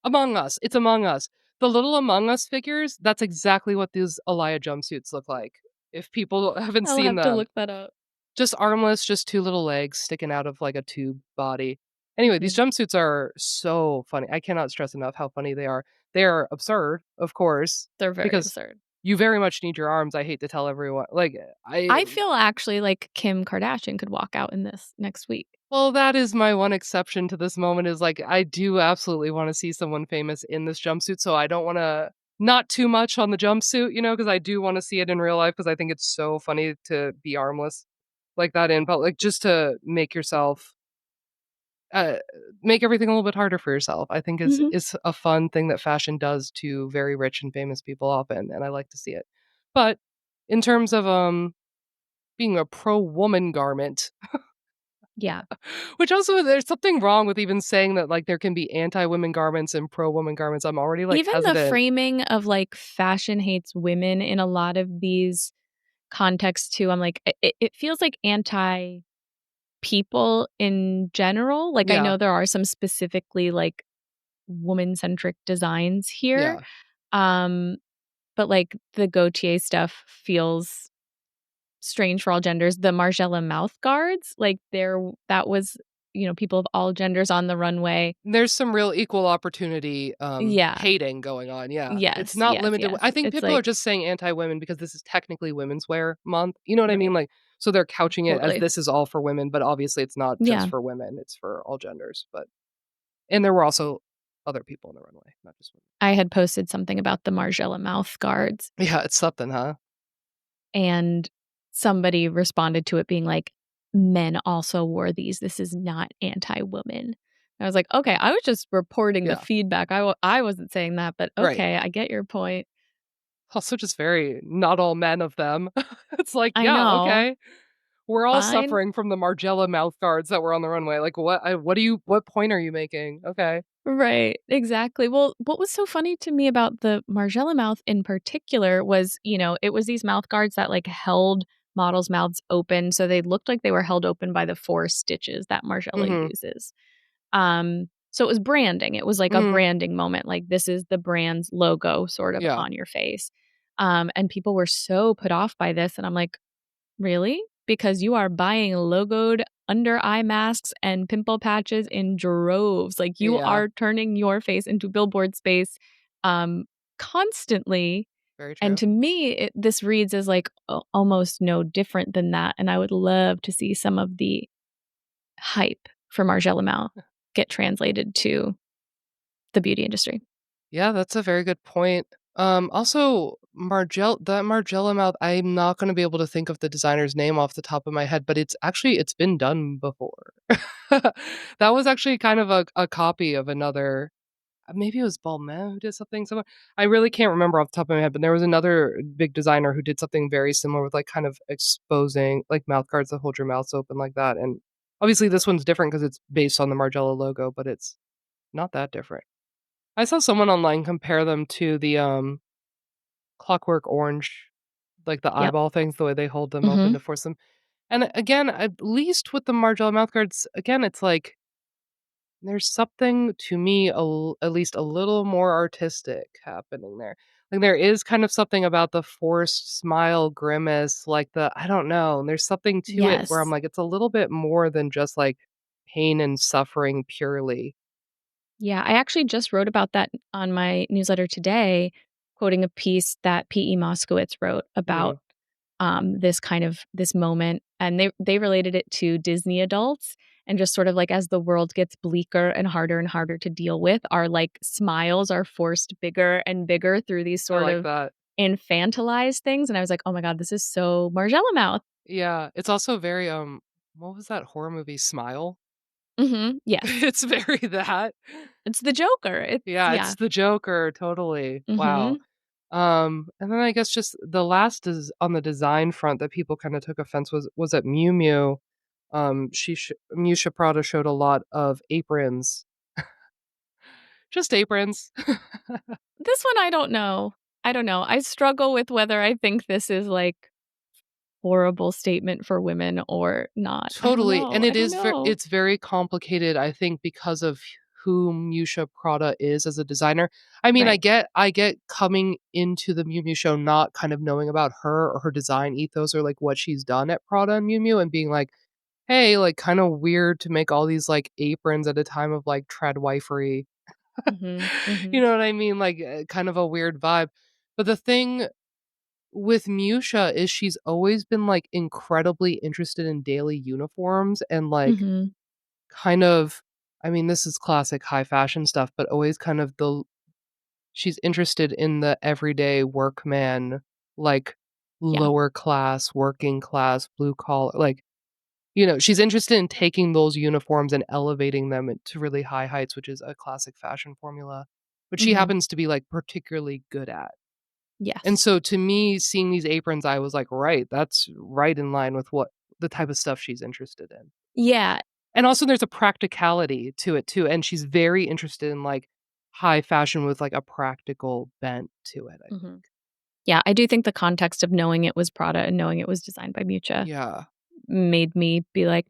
Among Us. It's Among Us. The little Among Us figures, that's exactly what these Alaya jumpsuits look like. If people haven't I'll seen have to them. look that up. Just armless, just 2 little legs sticking out of, like, a tube body. Anyway, these Mhm. jumpsuits are so funny. I cannot stress enough how funny they are. They are absurd, of course, They're very because absurd. you very much need your arms, I hate to tell everyone. Like, I I feel actually like Kim Kardashian could walk out in this next week. well, that is my one exception to this moment is, like, I do absolutely wanna see someone famous in this jumpsuit, so I don't wanna not too much on the jumpsuit, because I do wanna see it in real life because I think it's so funny to be armless like that in public, just to uh, make everything a little bit harder for yourself, I think is Mhm. is a fun thing that fashion does to very rich and famous people often, and I like to see it. But in terms of, being a pro-woman garment, Yeah. which also there's something wrong with even saying that, like, there can be anti-women garments and pro-woman garments, I'm already, like, Even the hesitant. framing of, like, fashion hates women in a lot of these contexts too, I'm like, it feels like anti-people in general. Like, I Yeah, know there are some specifically, like, woman-centric designs here, yeah. um, but, like, the Gautier stuff feels strange for all genders. The Margiela mouth guards, like, that was, people of all genders on the runway. There's some real equal opportunity, Yeah. hating going on, yeah. It's Yes, not yes, limited I yes. think It's people are like just saying anti-women because this is technically Women's Wear Month, you know what I mean? right. Like, so they're couching it as Totally. this is all for women, but obviously it's not just Yeah. for women, it's for all genders, but and there were also other people on the runway, not just women. I had posted something about the Margiela mouth guards, Yeah, it's something, huh? and somebody responded to it being like, "Men also wore these. This is not anti-woman." I was like, "Okay, I was just reporting the Yeah, feedback. I wasn't saying that, but right. okay, I get your point." Also just very not all men of them. It's like, I yeah, know. okay. We're all Fine. suffering from the Margiela mouth guards that were on the runway, like, what point are you making? Okay. Right, exactly. Well, what was so funny to me about the Margiela mouth in particular was, it was these mouth guards that, like, held models' mouths open, so they looked like they were held open by the 4 stitches that Margiela Mhm, uses. So it was branding. It was like a mhm, branding moment, like, this is the brand's logo sort of yeah, on your face. And people were so put off by this, and I'm like, really? Because you are buying logoed under eye masks and pimple patches in droves. Like, you yeah, are turning your face into billboard space, um, constantly. very And true. to me, this reads as like almost no different than that. And I would love to see some of the hype for Margiela Mal get translated to the beauty industry. Yeah, that's a very good point. Also, Margiela mouth, I'm not gonna be able to think of the designer's name off the top of my head, but it's been done before. That was actually kind of a copy of another maybe it was Balmain who did something similar. I really can't remember off the top of my head, but there was another big designer who did something very similar with, like, kind of exposing, like, mouth guards that hold your mouths open like that, and obviously this one's different because it's based on the Margiela logo, but it's not that different. I saw someone online compare them to the, Clockwork Orange, like, the Yep. eyeball things, the way they hold them open Mhm. to force them and again, at least with the Margiela mouth guards, again, it's like there's something to me at least a little more artistic happening there. Like, there is kind of something about the forced smile grimace, like, I don't know, there's something to it where I'm Yes. like, it's a little bit more than just, like, pain and suffering purely. Yeah, I actually just wrote about that on my newsletter today, quoting a piece that P.E. Moskowitz wrote Mm. about this kind of this moment, and they related it to Disney adults, and just sort of like as the world gets bleaker and harder to deal with, our like smiles are forced bigger and bigger through these I sort like of that. infantilized things, and I was like, oh my god, this is so Margiela mouth. Yeah, it's also very, what was that horror movie, Smile? Yes, It's very that. it's the Joker. It's Yeah, yeah. it's the Joker, totally. Wow. Mm-hmm. And then I guess just the last is on the design front that people kinda took offense was at Miu Miu. Miuccia Prada showed a lot of aprons. Just aprons. This one I don't know. I don't know. I struggle with whether I think this is like horrible statement for women or not. I don't Totally, know. and I don't know. it's very complicated, I think, because of who Miuccia Prada is as a designer. I mean, Right. I get coming into the Miu Miu show not kind of knowing about her or her design ethos or, like, what she's done at Prada and Miu Miu and being like, "Hey, like, kinda weird to make all these, like, aprons at a time of, like, tradwifery." Mhm. You Mhm. know what I mean? Like, kind of a weird vibe. But the thing with Musha is she's always been, like, incredibly interested in daily uniforms and, like, Mhm. kind of I mean, this is classic high fashion stuff, but always kind of she's interested in the everyday workman, like, Yeah. lower class, working class, blue collar like, she's interested in taking those uniforms and elevating them to really high heights, which is a classic fashion formula, which she Mhm. happens to be, like, particularly good at. And Yes. so to me, seeing these aprons, I was like, "Right, that's right in line with what the type of stuff she's interested in." Yeah. And also there's a practicality to it too, and she's very interested in, like, high fashion with, like, a practical bent to it, I think. Mhm. Yeah, I do think the context of knowing it was Prada and knowing it was designed by Miuccia Yeah. made me be like,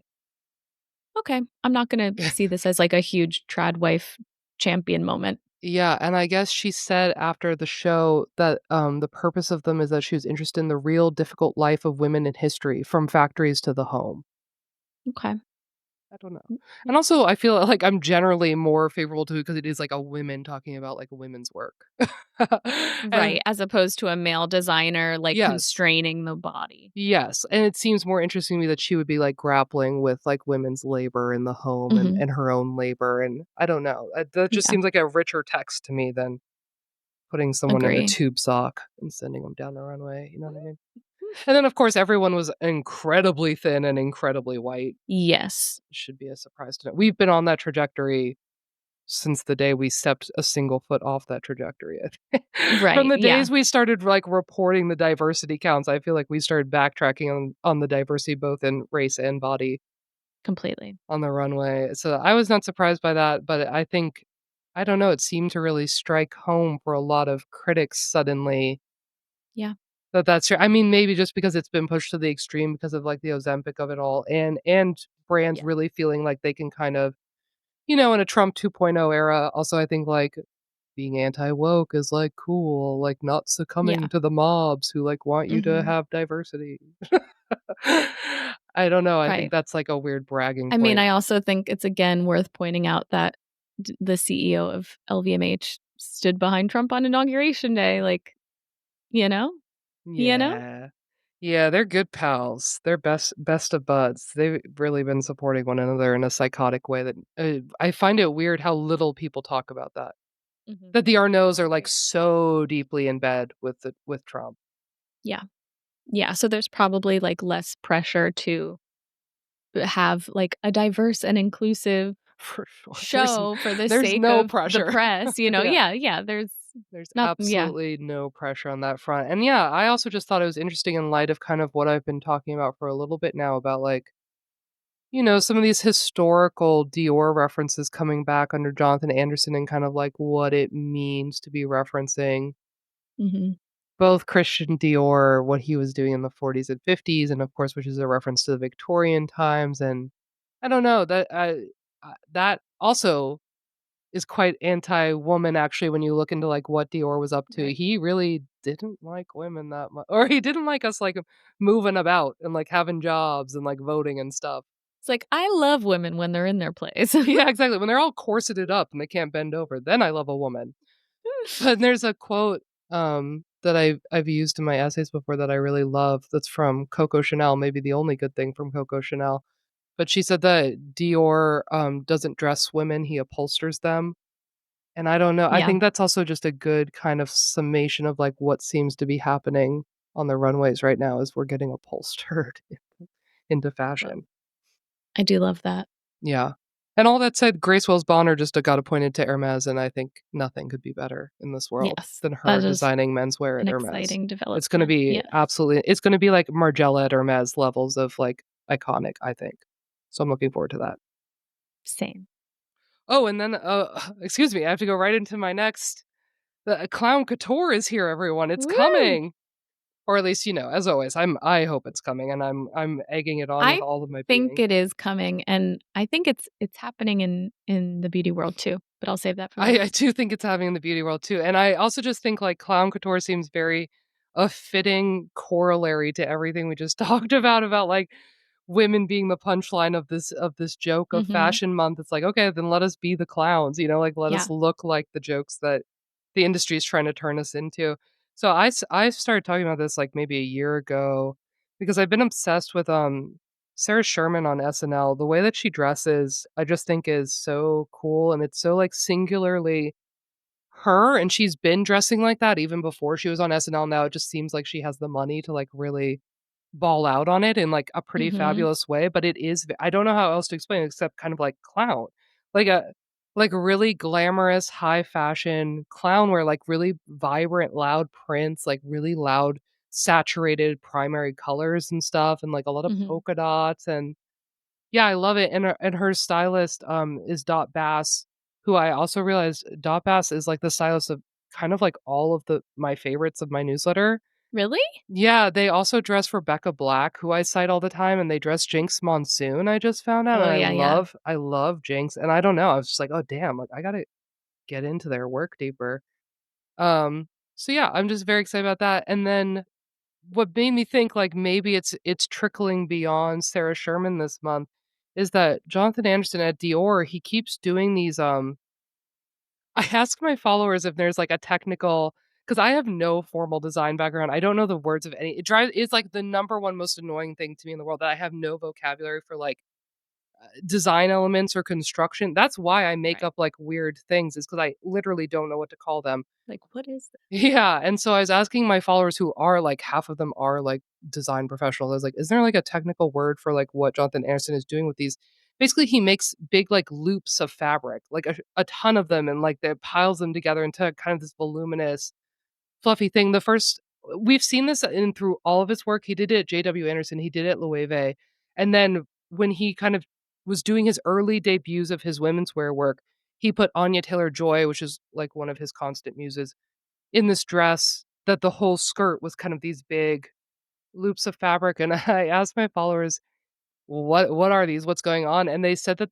"Okay, I'm not gonna see this as like a huge trad wife champion moment." Yeah, and I guess she said after the show that, the purpose of them is that she was interested in the real difficult life of women in history, from factories to the home. Okay. I don't know. Mm, And also, I feel like I'm generally more favorable to it because it is, like, a women talking about, like, women's work. right, And as opposed to a male designer, like, yes. constraining the body. Yes, and it seems more interesting to me that she would be, like, grappling with, like, women's labor in the home and Mhm. her own labor, and I don't know, that just Yeah, seems like a richer text to me than putting someone in a agree. tube sock and sending them down the runway, you know what I mean? And then, of course, everyone was incredibly thin and incredibly white. Yes. Should be a surprise to know. We've been on that trajectory since the day we stepped a single foot off that trajectory, I think. From Right, the yeah, days we started, like, reporting the diversity counts, I feel like we started backtracking on the diversity both in race and body completely. on the runway, so I was not surprised by that, but I think I don't know, it seemed to really strike home for a lot of critics suddenly Yeah, that that's true. I mean, maybe just because it's been pushed to the extreme because of, like, the Ozempic of it all, and brands yeah. really feeling like they can kind of in a Trump 2.0 era, also, I think, like, being anti-woke is, like, cool, like, not succumbing Yeah. to the mobs who, like, want you to Mhm. have diversity. I don't know, I think Right. that's, like, a weird bragging I mean, point. I also think it's again worth pointing out that the CEO of LVMH stood behind Trump on Inauguration Day, like, you know? You know? Yeah. Yeah, they're good pals. They're best of buds. They've really been supporting one another in a psychotic way that, I find it weird how little people talk about that. Mhm. That the Arnauds are, like, Agree. so deeply in bed with Trump. Yeah. Yeah, so there's probably, like, less pressure to have, like, a diverse and inclusive For sure. show for the There's sake no of the pressure. press, you know? Yeah. Yeah, yeah, there's There's not yeah. absolutely no pressure on that front. And yeah, I also just thought it was interesting in light of kind of what I've been talking about for a little bit now about like, some of these historical Dior references coming back under Jonathan Anderson and kind of like what it means to be referencing Mhm. both Christian Dior, what he was doing in the 40s and 50s, and of course, which is a reference to the Victorian times. And I don't know that also is quite anti-woman actually when you look into, like, what Dior was up to. Right. He really didn't like women that much, or he didn't like us, like, moving about and, like, having jobs and, like, voting and stuff. It's like, I love women when they're in their place. Yeah, exactly. When they're all corseted up and they can't bend over, then I love a woman. But there's a quote, that I've used in my essays before that I really love that's from Coco Chanel, maybe the only good thing from Coco Chanel. But she said that Dior, doesn't dress women, he upholsters them. And I don't know, I Yeah, think that's also just a good kind of summation of, like, what seems to be happening on the runways right now is we're getting upholstered into love fashion. I do love that. Yeah. And all that said, Grace Wells Bonner just got appointed to Hermès, and I think nothing could be better in this world Yes, than that her is designing menswear an at Hermès. exciting It's gonna development. be Yes, absolutely it's gonna be like Margiela at Hermès levels of, like, iconic, I think. So I'm looking forward to that. same. Oh, and then, excuse me, I have to go right into my next the Clown Couture is here, everyone, it's Woo! coming! Or at least, as always, I hope it's coming, and I'm egging it on with I all of my think being. it is coming, and I think it's happening in the beauty world too, but I'll save that for I later. do think it's happening in the beauty world too, and I also just think, like, clown couture seems very a fitting corollary to everything we just talked about, like, women being the punchline of this joke of Mhm. fashion month. It's like, "Okay, then let us be the clowns," like, let Yeah. us look like the jokes that the industry is trying to turn us into. So I started talking about this, like, maybe a year ago because I've been obsessed with, Sarah Sherman on SNL. The way that she dresses, I just think is so cool, and it's so, like, singularly her, and she's been dressing like that even before she was on SNL. Now it just seems like she has the money to, like, really ball out on it in, like, a pretty Mhm. fabulous way, but it is I don't know how else to explain it except kind of like clown. Like a really glamorous, high fashion clown wear, like, really vibrant, loud prints, like, really loud, saturated primary colors and stuff, and, like, a lot of Mhm. polka dots, and yeah, I love it, and her stylist, is Dot Bass, who I also realized Dot Bass is, like, the stylist of kind of, like, all of my favorites of my newsletter. Really? Yeah, they also dress Rebecca Black, who I cite all the time, and they dress Jinx Monsoon, I just found out, Oh, and I yeah, yeah. love I love Jinx, and I don't know, I was just like, "Oh, damn, like, I gotta get into their work deeper." Um, so yeah, I'm just very excited about that, and then what made me think, like, maybe it's trickling beyond Sarah Sherman this month is that Jonathan Anderson at Dior, he keeps doing these, I ask my followers if there's, like, a technical, because I have no formal design background, I don't know the words of any it's, like, the number one most annoying thing to me in the world that I have no vocabulary for, like, design elements or construction. That's why I make Right. up, like, weird things is because I literally don't know what to call them. Like, what is this? Yeah, and so I was asking my followers who are, like, half of them are, like, design professionals. I was like, "Is there, like, a technical word for, like, what Jonathan Anderson is doing with these?" Basically, he makes big, like, loops of fabric, like, a ton of them, and, like, that piles them together into kind of this voluminous, fluffy thing. The first We've seen this in through all of his work. He did it at JW Anderson, he did it at Loewe, and then when he kind of was doing his early debuts of his women's wear work, he put Anya Taylor-Joy, which is, like, one of his constant muses, in this dress that the whole skirt was kind of these big loops of fabric, and I asked my followers, "What are these? What's going on?" And they said that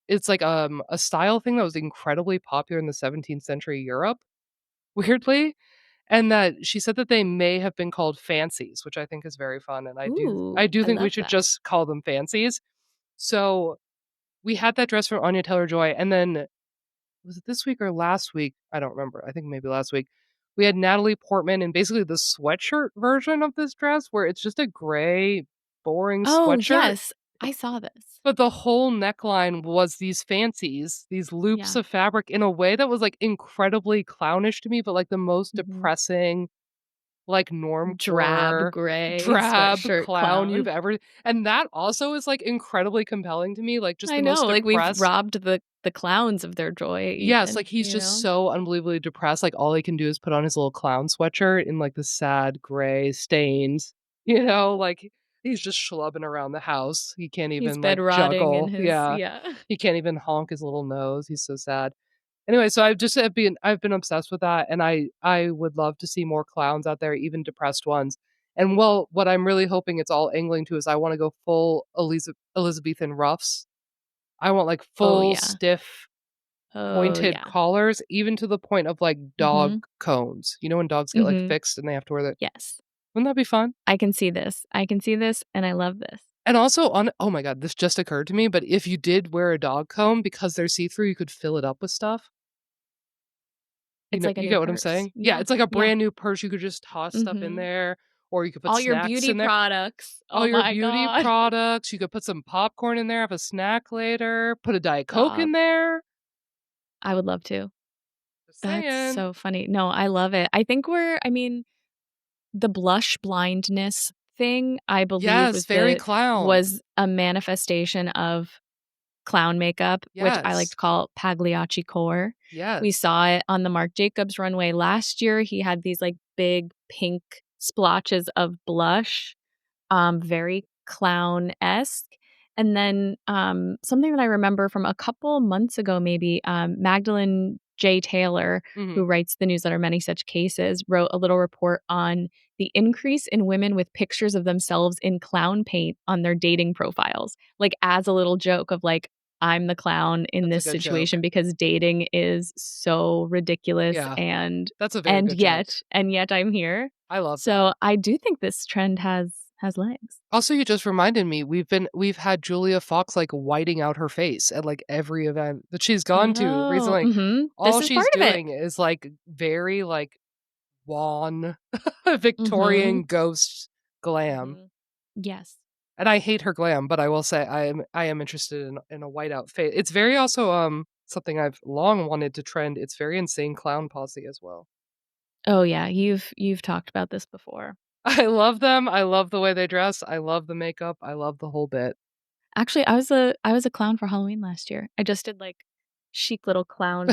it's like, a style thing that was incredibly popular in the 17th century Europe, weirdly, and that she said that they may have been called fancies, which I think is very fun, and I Ooh, do I think we love should that. just call them fancies. So, we had that dress from Anya Taylor-Joy, and then was it this week or last week? I don't remember. I think maybe last week. We had Natalie Portman in basically the sweatshirt version of this dress where it's just a gray, boring Oh, sweatshirt. yes. I saw this. But the whole neckline was these fancies, these loops Yeah. of fabric in a way that was, like, incredibly clownish to me, but, like, the most Mhm. depressing, like, Drab normcore, gray drab sweatshirt clown you've clown. ever and that also is, like, incredibly compelling to me, like, just I the know, most like, we've depressed. robbed the clowns of their joy Yes, even, like, he's you just know? so unbelievably depressed, like, all he can do is put on his little clown sweatshirt in, like, the sad gray stains, like, he's just schlubbing around the house. He can't He's even, like, bed-rotting in juggle. his Yeah. yeah. He can't even honk his little nose. He's so sad. Anyway, so I've been obsessed with that, and I would love to see more clowns out there, even depressed ones. And, well, what I'm really hoping it's all angling to is I wanna go full Elizabethan ruffs. I want, like, Oh, full yeah. stiff Oh, pointed yeah. collars, even to the point of, like, dog Mhm. cones. You know when dogs get, like, Mhm. fixed and they have to wear the Yes. wouldn't that be fun? I can see this. I can see this, and I love this. And also on oh my god, this just occurred to me, but if you did wear a dog comb, because they're see-through, you could fill it up with stuff. It's like a You new get what I'm purse. saying? Yeah, Yeah, it's like a yeah. brand new purse, you could just toss stuff in Mhm. there, or you could put All your snacks beauty in there. products. All Oh your my beauty god. products, you could put some popcorn in there, have a snack later, put a Diet Coke in Stop. there. I would love to. Just That's saying. so funny. No, I love it. I mean, the blush blindness thing, I believe, Yes, very clown. was a manifestation of clown makeup, which I like Yes. to call Pagliacci core. We Yes. saw it on the Marc Jacobs runway last year. He had these, like, big pink splotches of blush, very clown-esque. And then, something that I remember from a couple months ago maybe, Magdalene J. Taylor, who Mhm. writes the newsletter Many Such Cases, wrote a little report on the increase in women with pictures of themselves in clown paint on their dating profiles, like, as a little joke of, like, "I'm the clown in That's a this good joke. situation because dating is so ridiculous Yeah, and that's a very and good joke. yet and yet I'm here." I love that. So, I do think this trend has legs. Also, you just reminded me, we've had Julia Fox, like, whiting out her face at, like, every event that she's gone to Oh, recently. mhm. This All is part she's of it. doing is, like, very, like, wan Mhm. Victorian ghost glam. Mhm. Yes. And I hate her glam, but I will say I am interested in a whiteout face. It's very also, something I've long wanted to trend. It's very insane clown posse as well. Oh, yeah, you've talked about this before. I love them. I love the way they dress. I love the makeup. I love the whole bit. Actually, I was a clown for Halloween last year. I just did, like, chic little clown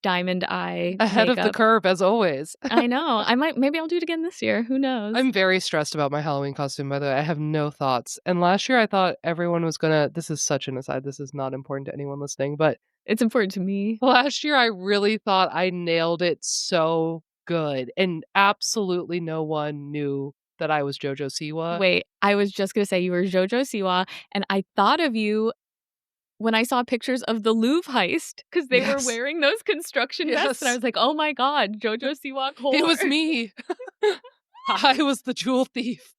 diamond eye Ahead of the makeup. curve as always. I know. Maybe I'll do it again this year. Who knows? I'm very stressed about my Halloween costume, by the way. I have no thoughts. And last year I thought everyone was gonna this is such an aside, this is not important to anyone listening, but It's important to me. last year I really thought I nailed it so good, and absolutely no one knew that I was JoJo Siwa. Wait, I was just gonna say you were JoJo Siwa, and I thought of you when I saw pictures of the Louvre heist because they were Yes. wearing those construction vests, and I Yes. was like, "Oh my god, JoJo Siwa It core." was me. I was the jewel thief.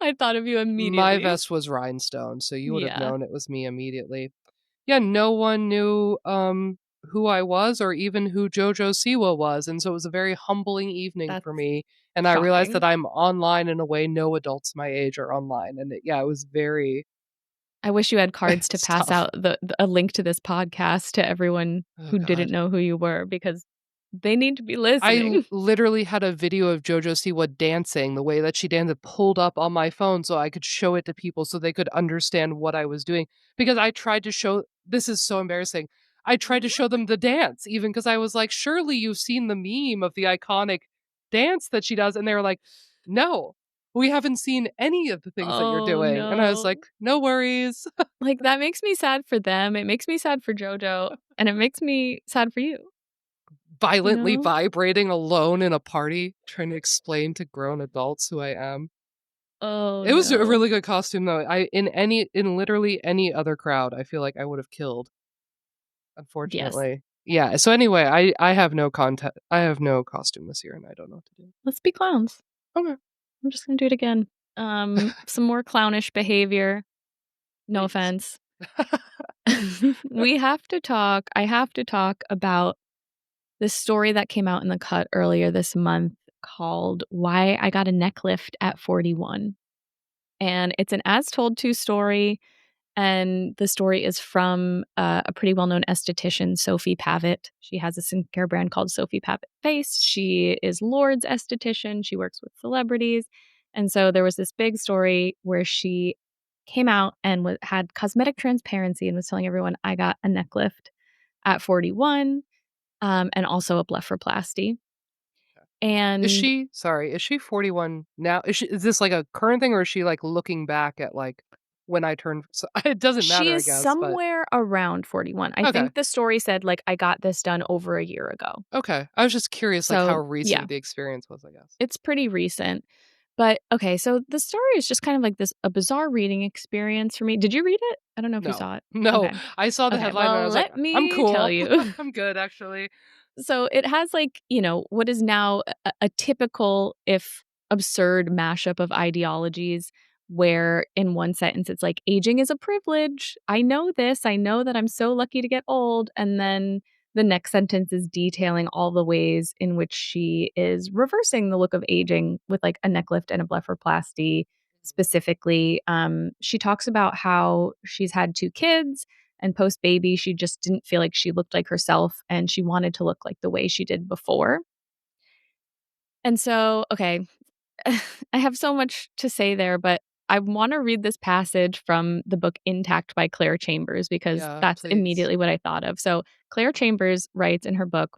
I thought of you My immediately. vest was rhinestone, so you would have Yeah, known it was me immediately. Yeah, no one knew, who I was or even who JoJo Siwa was, and so it was a very humbling evening that's for me, and I realized that shocking. I'm online in a way no adults my age are online, and it was very I wish you had cards to it's pass tough. out a link to this podcast to everyone Oh who didn't god. know who you were because they need to be I listening. literally had a video of JoJo Siwa dancing the way that she danced pulled up on my phone so I could show it to people so they could understand what I was doing, because I tried to show this is so embarrassing. I tried to show them the dance even because I was like, "Surely you've seen the meme of the iconic dance that she does," and they were like, "No, we haven't seen any of the things that you're Oh, doing," and I was no. like, "No worries." Like, that makes me sad for them, it makes me sad for JoJo, and it makes me sad for you, you Violently know? vibrating alone in a party, trying to explain to grown adults who I am. Oh, It was a no. really good costume though. In literally any other crowd, I feel like I would have killed, Yes. unfortunately. Yeah, so anyway, I have no content I have no costume this year and I don't know what to do. Let's be clowns. Okay. I'm just gonna do it again. Some more clownish behavior. No Please. offense. I have to talk about this story that came out in the cut earlier this month called Why I Got a Neck Lift at 41. and it's an as told to story. And the story is from a pretty well known esthetician, Sophie Pavitt. She has a skincare brand called Sophie Pavitt Face. She is Lord's esthetician. She works with celebrities. And so there was this big story where she came out and had cosmetic transparency and was telling everyone, I got a neck lift at 41 and also a blepharoplasty. And Is she 41 now? Is this, like, a current thing, or is she, like, looking back at, like, when I turned so it doesn't she matter, I is guess, but somewhere around 41. I okay, think the story said, like, I got this done over a year ago. okay. I was just curious, like, how So, yeah, recent the experience was, I guess. it's pretty recent. But okay, so the story is just kind of like this a bizarre reading experience for me. Did you read it? I don't know if you No. saw it. No, Okay. I saw the Okay, headline and I well, was like, let "I'm me tell cool. you. I'm good, actually." So it has like, what is now a typical, if absurd, mashup of ideologies where in one sentence it's like, aging is a privilege. I know this. I know that I'm so lucky to get old. And then the next sentence is detailing all the ways in which she is reversing the look of aging with like a neck lift and a blepharoplasty specifically. She talks about how she's had two kids and post baby, she just didn't feel like she looked like herself and she wanted to look like the way she did before. And so, okay, I have so much to say there, but I want to read this passage from the book Intact by Claire Chambers because Yeah, that's please. immediately what I thought of. So, Claire Chambers writes in her book,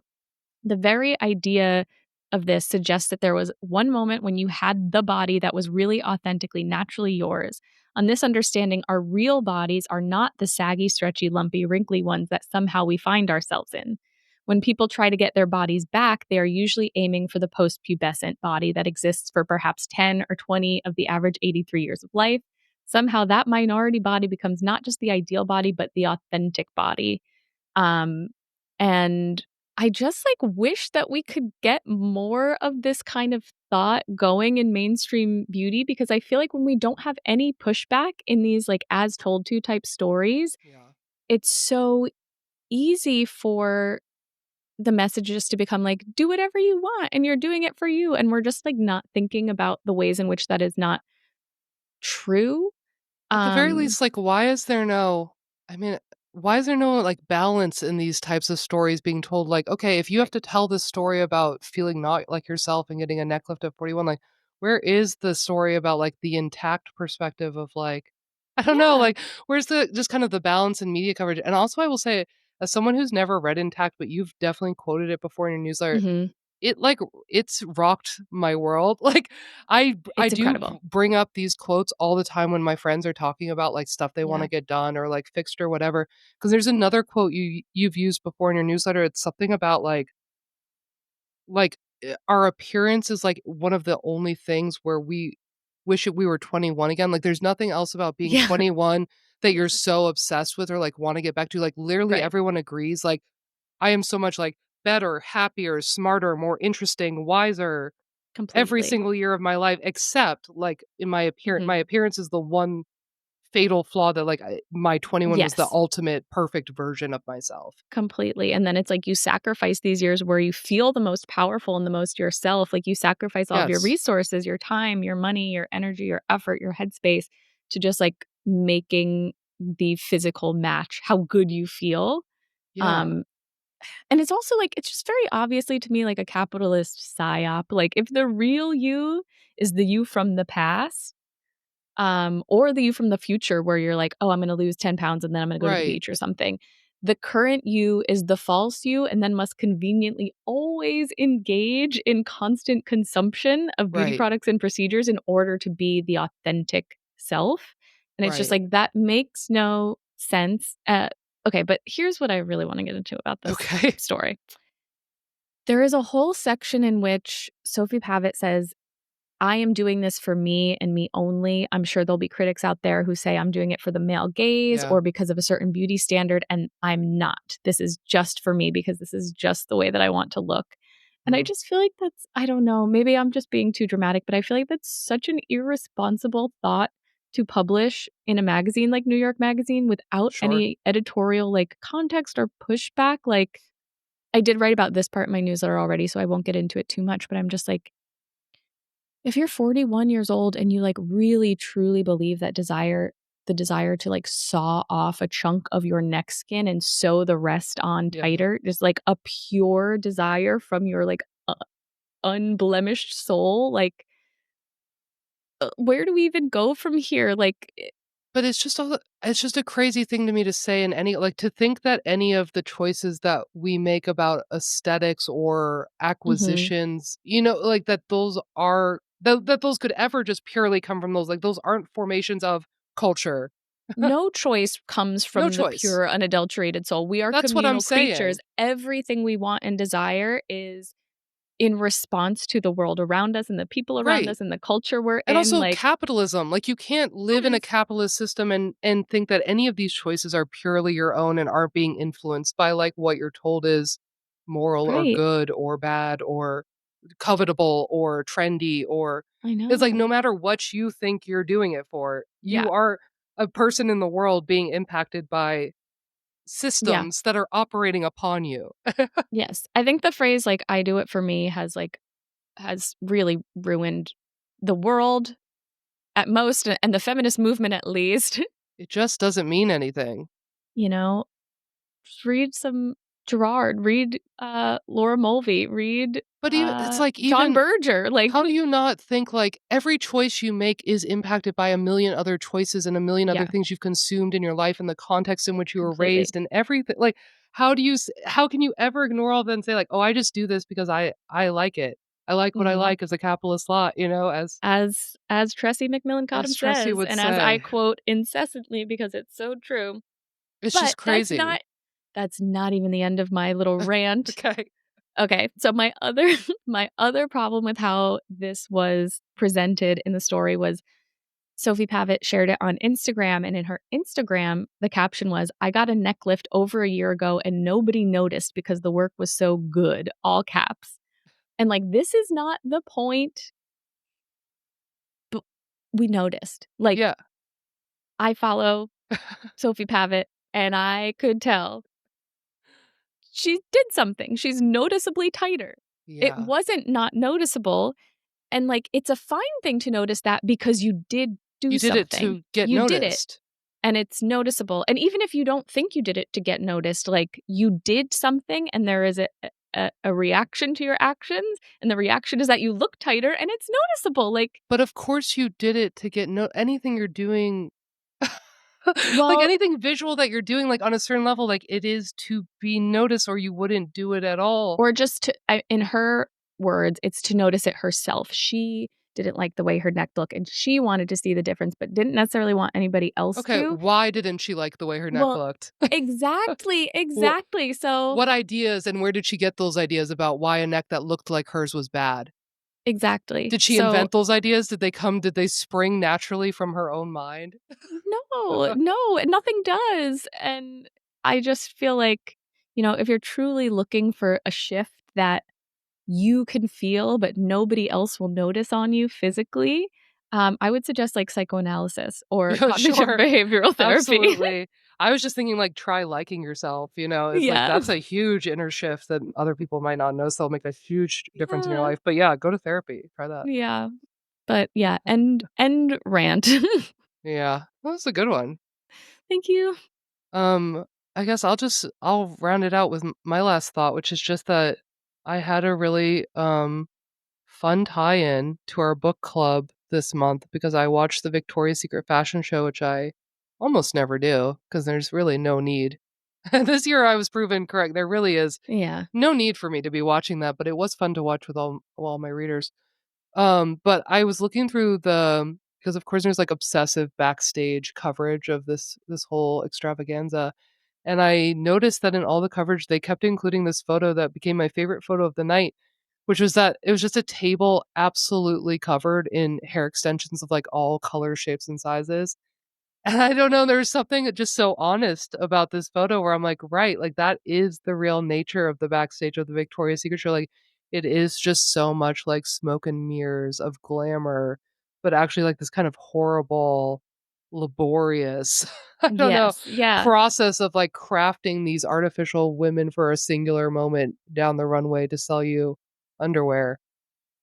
the very idea of this suggests that there was one moment when you had the body that was really authentically, naturally yours. On this understanding, our real bodies are not the saggy, stretchy, lumpy, wrinkly ones that somehow we find ourselves in. When people try to get their bodies back, they are usually aiming for the post pubescent body that exists for perhaps 10 or 20 of the average 83 years of life. Somehow, that minority body becomes not just the ideal body, but the authentic body. Um, and I just like wish that we could get more of this kind of thought going in mainstream beauty because I feel like when we don't have any pushback in these like as told to type stories, Yeah. it's so easy for the messages to become like, do whatever you want and you're doing it for you. And we're just like not thinking about the ways in which that is not true. At the very Um, least, like, why is there no I mean, why is there no, like, balance in these types of stories being told, like, "Okay, if you have right. to tell this story about feeling not like yourself and getting a neck lift at 41, like, where is the story about, like, the intact perspective of, like I don't know, Yeah. like, where's the just kind of the balance in media coverage?" And also, I will say, as someone who's never read Intact, but you've definitely quoted it before in your newsletter, Hmm. it, like it's rocked my world. Like, I It's do incredible. bring up these quotes all the time when my friends are talking about, like, stuff they wanna Yeah. get done or, like, fixed or whatever. Because there's another quote you've used before in your newsletter, it's something about, our appearance is, like, one of the only things where we wish we were 21 again. Like, there's nothing else about being Yeah. 21 that you're so obsessed with or, like, wanna get back to. Like, literally Right. everyone agrees, like, I am so much, like, better, happier, smarter, more interesting, wiser every Completely. single year of my life, except, like, in Mhm. my appearance is the one fatal flaw that, like, my 21 was the Yes, ultimate perfect version of myself. completely, and then it's like you sacrifice these years where you feel the most powerful and the most yourself, like, you sacrifice all of your Yes. resources, your time, your money, your energy, your effort, your headspace to just, like, making the physical match how good you feel, Yeah. um, and it's also, like, it's just very obviously to me like a capitalist psyop, like, if the real you is the you from the past, or the you from the future where you're like, "Oh, I'm gonna lose 10 pounds and then I'm gonna go to the Right. beach or something." The current you is the false you and then must conveniently always engage in constant consumption of beauty Right. products and procedures in order to be the authentic self. And it's just Right. like, that makes no sense. Okay, but here's what I really wanna get into about this Okay. story. There is a whole section in which Sophie Pavitt says, I am doing this for me and me only. I'm sure there'll be critics out there who say I'm doing it for the male gaze Yeah. or because of a certain beauty standard, and I'm not. This is just for me because this is just the way that I want to look. And I Mhm. just feel like that's, I don't know, maybe I'm just being too dramatic, but I feel like that's such an irresponsible thought to publish in a magazine like New York Magazine without Sure. any editorial like context or pushback. Like, I did write about this part in my newsletter already, so I won't get into it too much, but I'm just like, If you're 41 years old and you, like, really truly believe that desire to, like, saw off a chunk of your neck skin and sew the rest on Yeah. tighter, just, like, a pure desire from your, like, unblemished soul, like, where do we even go from here? Like, But it's just a crazy thing to me to say in any like, to think that any of the choices that we make about aesthetics or mhm. acquisitions, like, that those are that those could ever just purely come from those, like, those aren't formations of culture. No choice comes No from the choice. pure, unadulterated soul. We are That's what I'm communal creatures. saying. Everything we want and desire is in response to the world around us and the people around Right. us and the culture we're And in, also like, capitalism, like, you can't live in a yes. capitalist system and think that any of these choices are purely your own and aren't being influenced by, like, what you're told is moral or Right. good or bad or covetable or trendy or I it's like no know. matter what you think you're doing it for, Yeah. you are a person in the world being impacted by Yeah. systems that are operating upon you. Yes. I think the phrase, like, "I do it for me" has really ruined the world at most, and the feminist movement at least. It just doesn't mean anything. You know? Just read some Gerard, read, Laura Mulvey, read, But even it's like John even Berger, like, how do you not think, like, every choice you make is impacted by a million other choices and a million other yeah, things you've consumed in your life and the context in which you were completely. raised and everything like, how can you ever ignore all that and say, like, "Oh, I just do this because I like it. I like what I Mhm. like as a capitalist lot," As Tressie McMillan as Cottom Tressie says, would and as I say. quote incessantly because it's so true. It's But just crazy. that's not even the end of my little rant. Okay. Okay, so my other my other problem with how this was presented in the story was Sophie Pavitt shared it on Instagram, and in her Instagram, the caption was, "I got a neck lift over a year ago and nobody noticed because the work was so good," all caps. And, like, this is not the point, but we noticed. Like, Yeah. I follow Sophie Pavitt, and I could tell she did something. She's noticeably tighter. It Yeah. wasn't not noticeable, and, like, it's a fine thing to notice that because you did do You did it something. to get You did it. noticed. And it's noticeable, and even if you don't think you did it to get noticed, like, you did something and there is a reaction to your actions, and the reaction is that you look tighter and it's noticeable, like, But of course you did it to get anything you're doing like, well, anything visual that you're doing, like, on a certain level, like, it is to be noticed or you wouldn't do it at all. or just to in her words, it's to notice it herself. She didn't like the way her neck looked, and she wanted to see the difference, but didn't necessarily want anybody else Okay, to. why didn't she like the way her neck Well, looked? exactly, Wha exactly, so what ideas and where did she get those ideas about why a neck that looked like hers was bad? exactly. Did she So invent those ideas? Did they spring naturally from her own mind? no, no, nothing does, and I just feel like, if you're truly looking for a shift that you can feel, but nobody else will notice on you physically, I would suggest, like, psychoanalysis or Yeah, cognitive sure. behavioral therapy. Absolutely. I was just thinking, like, try liking yourself, it's like Yeah. that's a huge inner shift that other people might not notice. That'll make a huge difference in your Yeah. life. But yeah, go to therapy. Try that. Yeah. But yeah, end rant. Yeah. That was a good one. Thank you. Um, I guess I'll round it out with my last thought, which is just that I had a really fun tie-in to our book club this month because I watched the Victoria's Secret fashion show, which I almost never do because there's really no need. This year I was proven correct. There really is Yeah. no need for me to be watching that, but it was fun to watch with all my readers. But I was looking through the because of course there's like obsessive backstage coverage of this whole extravaganza. And I noticed that in all the coverage they kept including this photo that became my favorite photo of the night, which was that it was just a table absolutely covered in hair extensions of like all colors, shapes, and sizes. And I don't know, there's something just so honest about this photo where I'm like, right, like that is the real nature of the backstage of the Victoria's Secret show. Like it is just so much like smoke and mirrors of glamour, but actually like this kind of horrible, laborious, I don't know, Yes. Yeah. process of like crafting these artificial women for a singular moment down the runway to sell you underwear.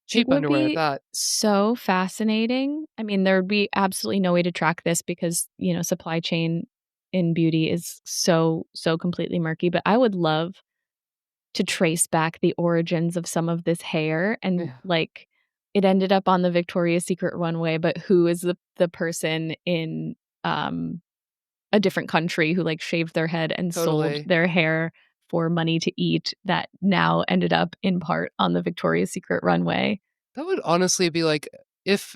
It Cheap would underwear at be that. so fascinating. I mean, there would be absolutely no way to track this because, supply chain in beauty is so completely murky, but I would love to trace back the origins of some of this hair and, Yeah, like, it ended up on the Victoria's Secret runway, but who is the person in, a different country who, like, shaved their head and sold totally. their hair for money to eat that now ended up in part on the Victoria's Secret runway. That would honestly be like if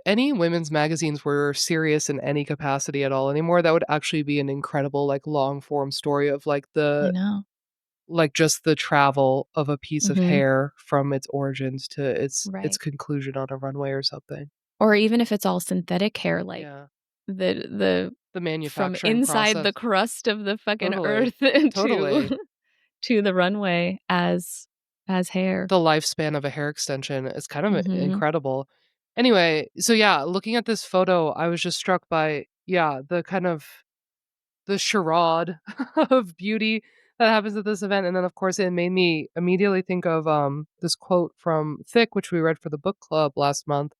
any women's magazines were serious in any capacity at all anymore, that would actually be an incredible, like, long form story of, like, I know. just the travel of a piece of Mhm. hair from its origins to its Right. conclusion on a runway or something. Or even if it's all synthetic hair, like, Yeah. the The from manufacturing inside the process. crust of the fucking Totally. earth to Totally. to the runway as hair. The lifespan of a hair extension is kind of Mhm. incredible. Anyway, so yeah, looking at this photo, I was just struck by, yeah, the kind of the charade of beauty that happens at this event, and then, of course, it made me immediately think of, this quote from Thick, which we read for the book club last month,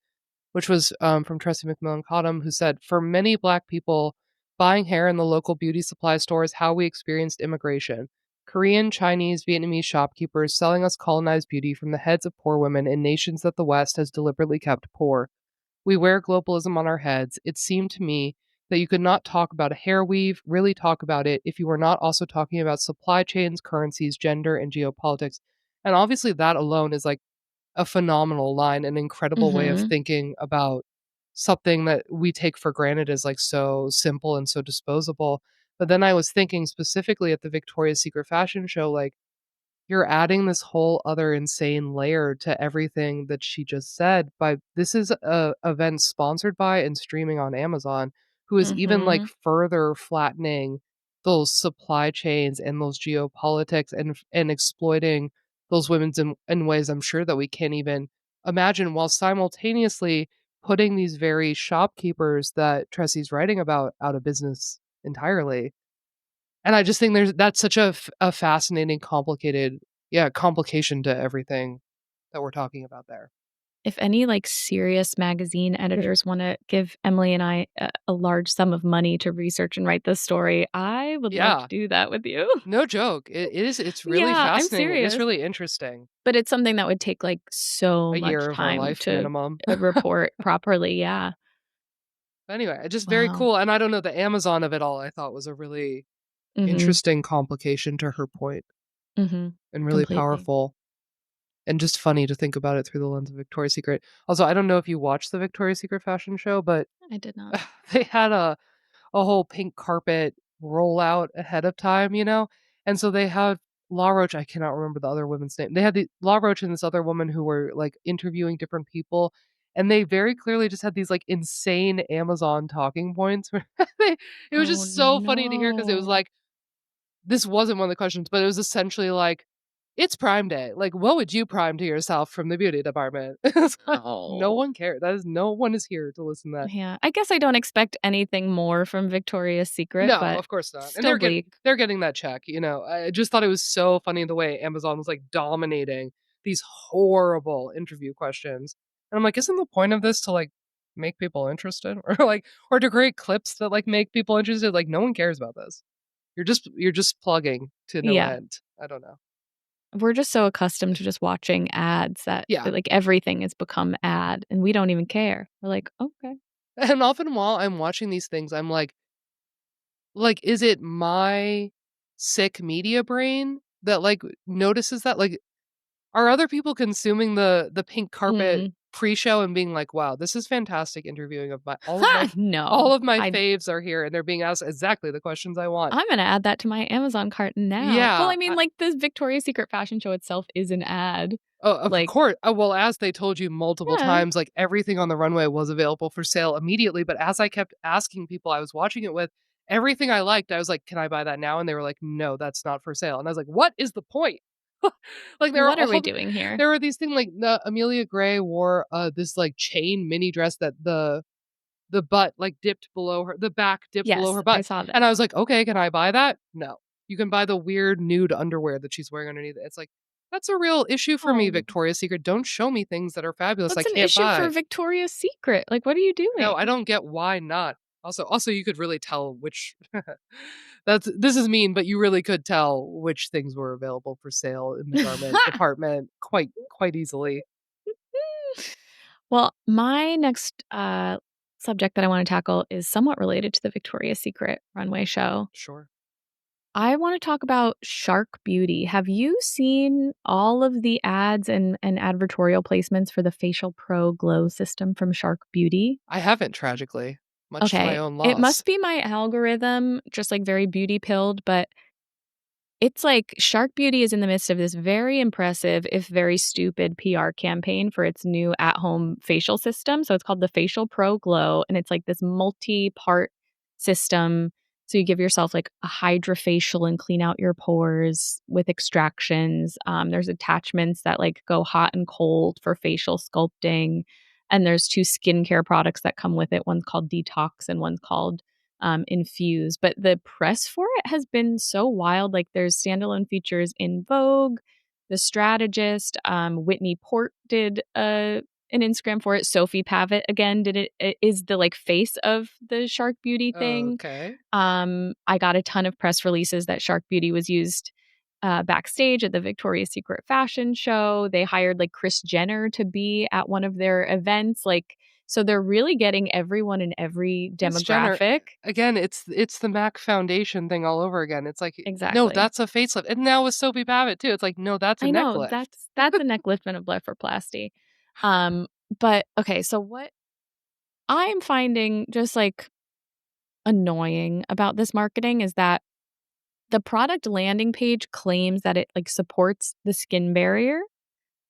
which was, from Tressie McMillan Cottom, who said, "For many Black people, buying hair in the local beauty supply store is how we experienced immigration. Korean, Chinese, Vietnamese shopkeepers selling us colonized beauty from the heads of poor women in nations that the West has deliberately kept poor. We wear globalism on our heads. It seemed to me that you could not talk about a hair weave, really talk about it, if you were not also talking about supply chains, currencies, gender, and geopolitics." And obviously, that alone is like a phenomenal line, an incredible way of Mhm. thinking about something that we take for granted as like so simple and so disposable. But then I was thinking specifically at the Victoria's Secret fashion show, like, you're adding this whole other insane layer to everything that she just said by this is a event sponsored by and streaming on Amazon, who is even like Mhm. further flattening those supply chains and those geopolitics and exploiting those women's in ways I'm sure that we can't even imagine, while simultaneously putting these very shopkeepers that Tressie's writing about out of business entirely. And I just think that's such a fascinating, complicated, yeah, complication to everything that we're talking about there. If any, like, serious magazine editors wanna give Emily and I a large sum of money to research and write this story, I would love to Yeah, do that with you. no joke. It's really Yeah, I'm fascinating. It is serious. really interesting. But it's something that would take, like, so A much year of our time life to, minimum. report properly, yeah. Anyway, just very Wow. cool, and I don't know, the Amazon of it all I thought was a really Mhm. interesting complication to her point Mhm. and really Completely. powerful and just funny to think about it through the lens of Victoria's Secret. Also, I don't know if you watched the Victoria's Secret fashion show, but I did not. they had a whole pink carpet rollout ahead of time, you know? And so they had La Roche, I cannot remember the other woman's name. They had the La Roche and this other woman who were like interviewing different people. And they very clearly just had these like insane Amazon talking points. Where it was Oh, just so funny to hear because it was no. like, this wasn't one of the questions, but it was essentially like, it's Prime Day. Like, what would you prime to yourself from the beauty department? It's like, no Oh. one cares. That is no one is here to listen to that. Yeah. I guess I don't expect anything more from Victoria's Secret, No, but of course not, and still bleak. they're getting that check, you know? I just thought it was so funny the way Amazon was, like, dominating these horrible interview questions, and I'm like, "Isn't the point of this to, like, make people interested?" Or, like or to create clips that, like, make people interested? Like, no one cares about this. You're just plugging to no Yeah. end. I don't know. We're just so accustomed to just watching ads that, Yeah, like, everything has become ad, and we don't even care. We're like, "Okay." and often while I'm watching these things, I'm is it my sick media brain that, like, notices that? Like, are other people consuming the pink carpet Mm. pre-show and being like, "Wow, this is fantastic interviewing of my Ha! No. all of my faves are here, and they're being asked exactly the questions I want." I'm gonna add that to my Amazon cart now. Well, Yeah, I mean, like, the Victoria's Secret fashion show itself is an ad. oh, of Like, course. Well, as they told you multiple yeah, times, like, everything on the runway was available for sale immediately, but as I kept asking people I was watching it with, everything I liked, I was like, "Can I buy that now?" And they were like, "No, that's not for sale." And I was like, "What is the point?" Like, what are we doing here? there were these things like, Amelia Gray wore, this, like, chain mini dress that the butt, like, dipped below her the back dipped below Yes, her I butt, saw and this. I was like, "Okay, can I buy that?" No. You can buy the weird nude underwear that she's wearing underneath it. It's like, That's a real issue for me, Oh, Victoria's Secret. Don't show me things that are fabulous I what's an can't issue for buy. Victoria's Secret? Like, what are you No, I doing? don't get why not. Also, you could really tell which this is mean, but you really could tell which things were available for sale in the garment department quite easily. Well, my next, subject that I wanna tackle is somewhat related to the Victoria's Secret runway show. Sure. I wanna talk about Shark Beauty. Have you seen all of the ads and advertorial placements for the Facial Pro Glow system from Shark Beauty? I haven't tragically, much to my Okay, own it loss. must be my algorithm, just, like, very beauty pilled, but it's like Shark Beauty is in the midst of this very impressive, if very stupid PR campaign for its new at-home facial system. So it's called the Facial Pro Glow, and it's like this multi-part system. So you give yourself like a hydrofacial and clean out your pores with extractions. There's attachments that like go hot and cold for facial sculpting. And there's two skincare products that come with it. One's called Detox and one's called Infuse. But the press for it has been so wild. Like there's standalone features in Vogue, The Strategist, Whitney Port did an Instagram for it. Sophie Pavitt again did it is the like face of the Shark Beauty thing. Okay. I got a ton of press releases that Shark Beauty was used backstage at the Victoria's Secret fashion show. They hired like Kris Jenner to be at one of their events. Like, so they're really getting everyone in every Kris Jenner demographic. again, it's the MAC foundation thing all over again. It's like, "No, Exactly. that's a facelift." And now with Sophie Babbitt too, it's like, "No, that's a I neck know lift." that's a neck lift and a blepharoplasty. Um, but okay, so what I'm finding just like annoying about this marketing is that the product landing page claims that it like supports the skin barrier.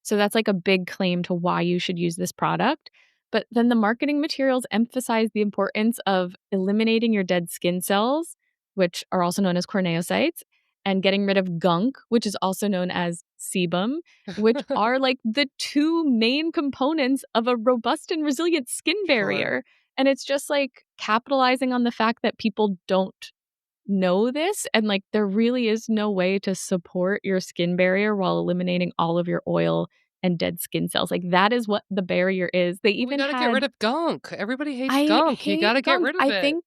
So that's like a big claim to why you should use this product. But then the marketing materials emphasize the importance of eliminating your dead skin cells, which are also known as corneocytes, and getting rid of gunk, which is also known as sebum, which are like the two main components of a robust and resilient skin Sure. barrier. And it's just like capitalizing on the fact that people don't know this and like there really is no way to support your skin barrier while eliminating all of your oil and dead skin cells. Like that is what the barrier is. They We even gotta get rid had of gunk. Everybody hates I gunk. You hate gotta get gunk. rid of it.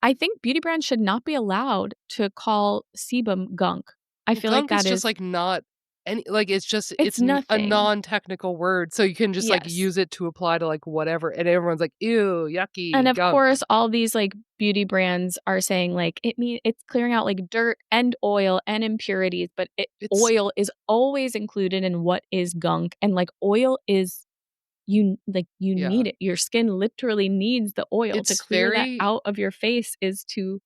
I think beauty brands should not be allowed to call sebum gunk. I Well, feel like gunk is that just, is like, not any like, it's just it's it's n a nothing. non-technical word, so you can just, like, Yes. use it to apply to, like, whatever, and everyone's like, "Ew, And yucky, of gunk." course, all these like beauty brands are saying like it's clearing out like dirt and oil and impurities, but It's oil is always included in what is gunk. And like oil is you yeah. need it. Your skin literally needs the oil to It's clear that very out of your face is to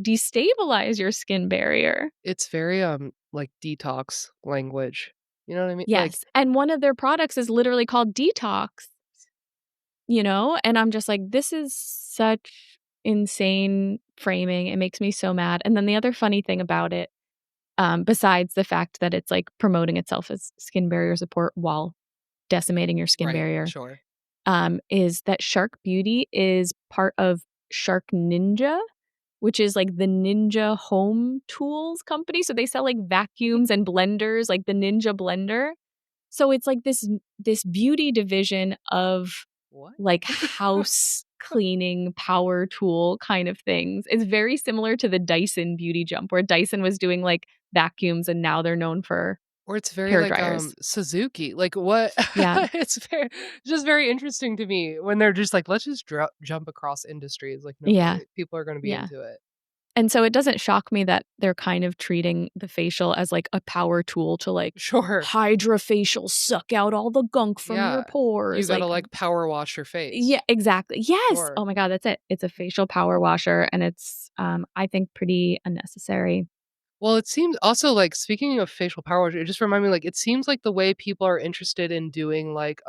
destabilize your skin barrier. it's very, like, detox language. You know what I mean? Like Yes. And one of their products is literally called Detox, you know? And I'm just like, this is such insane framing. It makes me so mad. And then the other funny thing about it, besides the fact that it's like promoting itself as skin barrier support while decimating your skin right, barrier, sure. is that Shark Beauty is part of Shark Ninja, which is like the Ninja home tools company. So they sell like vacuums and blenders, like the Ninja blender. So it's like this beauty division of What? like house cleaning power tool kind of things. It's very similar to the Dyson beauty jump where Dyson was doing like vacuums and now they're known for Or it's very hair like, dryers. Suzuki, like, what? Yeah. It's just very interesting to me when they're just like, "Let's just jump across industries." Like, no Yeah. way, people are gonna be Yeah. into it. And so it doesn't shock me that they're kind of treating the facial as like a power tool to like Sure. hydrofacial suck out all the gunk from your Yeah. You pores. gotta, Like, like, power wash your yeah, face. exactly. Yes. Sure. Oh my God, that's it. It's a facial power washer and it's, I think pretty unnecessary. Well, it seems also, like, speaking of facial power wash, it just reminded me, like, it seems like the way people are interested in doing, like,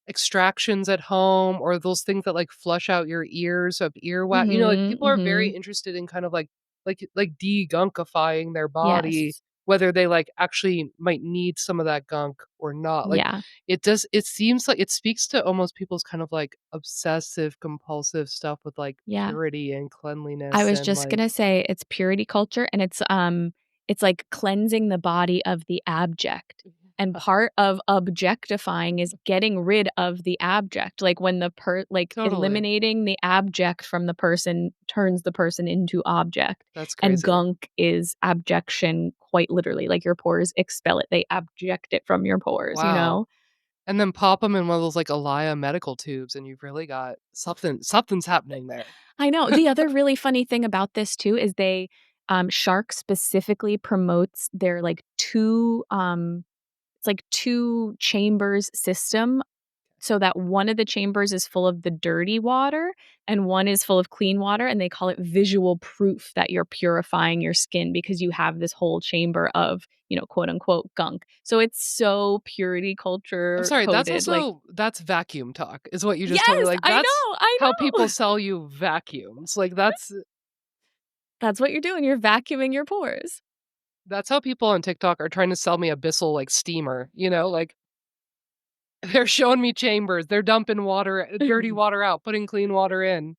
extractions at home or those things that, like, flush out your ears of earwax like, Mhm, people are very mhm. interested in kind of, like, degunkifying their body, Yes. whether they, like, actually might need some of that gunk or not, like, Yeah, it seems like it speaks to almost people's kind of, like, obsessive compulsive stuff with, like, yeah. purity and I cleanliness was and, just like gonna say it's purity culture and it's like cleansing the body of the abject. And part of objectifying is getting rid of the abject. Like when like Totally. eliminating the abject from the person turns the person into object. That's And crazy. gunk is abjection quite literally. Like your pores expel it. They abject it from your pores, you Wow. know? And then pop them in one of those, like, Elia medical tubes, and you've really got something's happening there. I know. The other really funny thing about this too is Shark specifically promotes their like it's like 2 chambers system so that one of the chambers is full of the dirty water and one is full of clean water, and they call it visual proof that you're purifying your skin because you have this whole chamber of, quote unquote gunk. So it's so purity I'm culture sorry, coded. Like, that's vacuum talk, is what you just told me, yes, like, I that's know, I how people know. sell you vacuums, like, That's what you're doing. You're vacuuming your pores. that's how people on TikTok are trying to sell me a Bissell, like, steamer, like, they're showing me chambers, they're dumping water dirty water out, putting clean water in.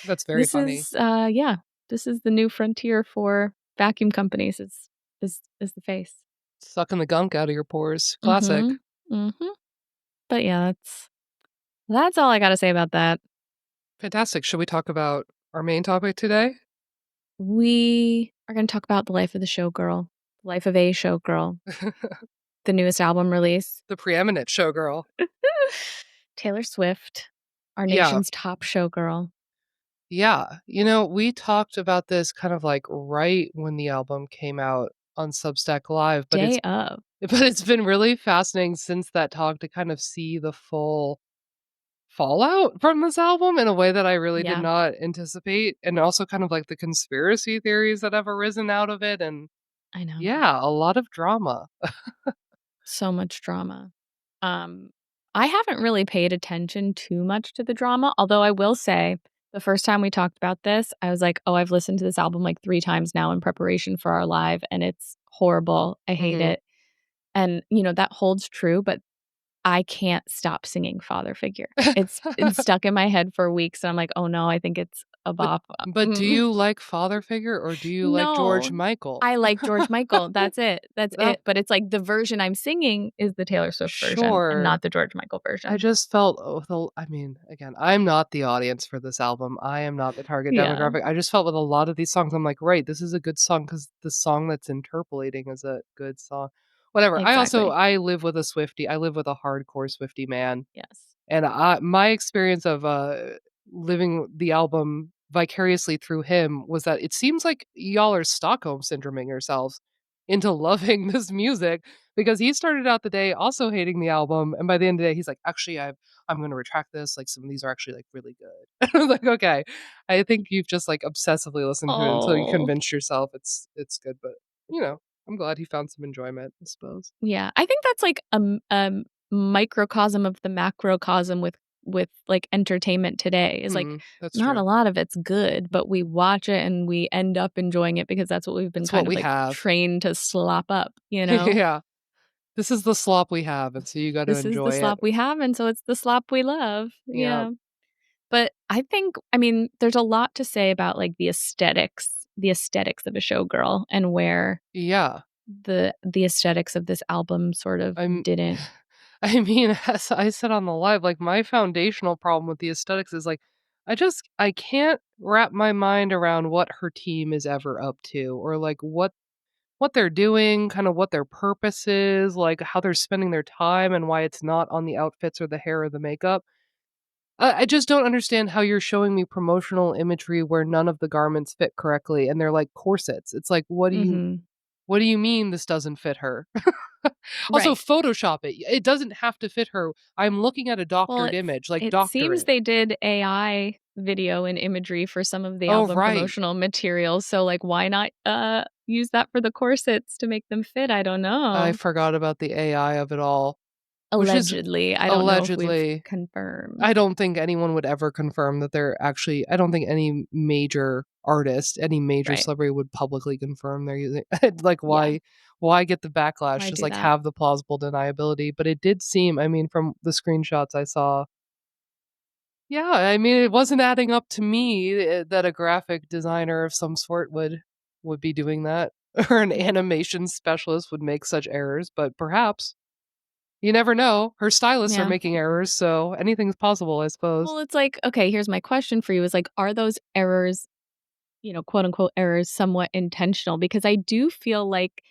That's very This funny. is yeah, this is the new frontier for vacuum companies. Is the face. Sucking the gunk out of your pores, classic. Mhm. Mhm. But yeah, that's all I gotta say about that. Fantastic, should we talk about our main topic today? We are gonna talk about the life of the showgirl, the life of a showgirl, the newest album release. The preeminent showgirl. Taylor Swift, our Yeah. nation's top showgirl. Yeah. We talked about this kind of like right when the album came out on Substack Live, but it's Day of. but it's been really fascinating since that talk to kind of see the full fallout from this album in a way that I really did Yeah, not anticipate, and also kind of like the conspiracy theories that have arisen out of it, and I know. yeah, a lot of drama. So much drama. Um, I haven't really paid attention too much to the drama, although I will say the first time we talked about this, I was like, "Oh, I've listened to this album like 3 times now in preparation for our live, and it's horrible. I hate Mhm. it." And, that holds true, but I can't stop singing Father Figure. It's been stuck in my head for weeks, and I'm like, "Oh, no, I think it's a But bop." but do you like Father Figure or do you like George No. Michael? I like George Michael, that's That it, but it's like the version I'm singing is the Taylor Swift version and sure. not the George Michael I version. just felt I mean, again, I'm not the audience for this album. I am not the target Yeah, demographic. I just felt with a lot of these songs, I'm like, right, this is a good song because the song that's interpolating is a good song. Whatever. exactly. I live with a Swiftie. I live with a hardcore Swiftie man. Yes. And my experience of, living the album vicariously through him was that it seems like y'all are Stockholm syndroming yourselves into loving this music because he started out the day also hating the album, and by the end of the day, he's like, "Actually, I'm gonna retract this, like, some of these are actually, like, really good." I was like, "Okay. I think you've just, like, obsessively listened to it until you Oh, convinced yourself it's good," but, I'm glad he found some enjoyment, I suppose. yeah. I think that's like microcosm of the macrocosm with like entertainment today is like Mhm. That's not a true. lot of it's good, but we watch it and we end up enjoying it because that's what we've been It's what kind of we like have. trained to slop up, you know? Yeah. This is the slop we have, and so you gotta This is the enjoy it. slop we have, and so it's the slop we love. Yeah. Yeah. But I mean, there's a lot to say about like the aesthetics of a showgirl and where Yeah. the aesthetics of this album sort of I'm didn't. I mean, as I said on the live, like, my foundational problem with the aesthetics is, like, I can't wrap my mind around what her team is ever up to or, like, what they're doing, kinda what their purpose is, like, how they're spending their time and why it's not on the outfits or the hair or the makeup. I just don't understand how you're showing me promotional imagery where none of the garments fit correctly and they're like corsets. It's like, Mhm. what do you mean this doesn't fit her? Also, Right. Photoshop it. It doesn't have to fit her. I'm looking at a Well, doctored image, like, it doctor seems it. they did AI video and imagery for some of the Oh, album right. promotional materials, so, like, why not, use that for the corsets to make them fit? I don't I know. forgot about the AI of it all, which is Allegedly, I don't know if we've allegedly confirmed. I don't think anyone would ever confirm that they're actually I don't think any major artist, any major Right. celebrity would publicly confirm they're using like, Yeah. why get the backlash? Why Just, do like, that? have the plausible deniability, but it did seem I mean, from the screenshots I saw yeah, I mean, it wasn't adding up to me, that a graphic designer of some sort would be doing that. or an Yeah. animation specialist would make such errors, but perhaps. You never know. Her stylists are Yeah. making errors, so anything's possible, I suppose. Well, it's like, okay, here's my question for you is like, are those errors, quote unquote errors somewhat intentional? Because I do feel like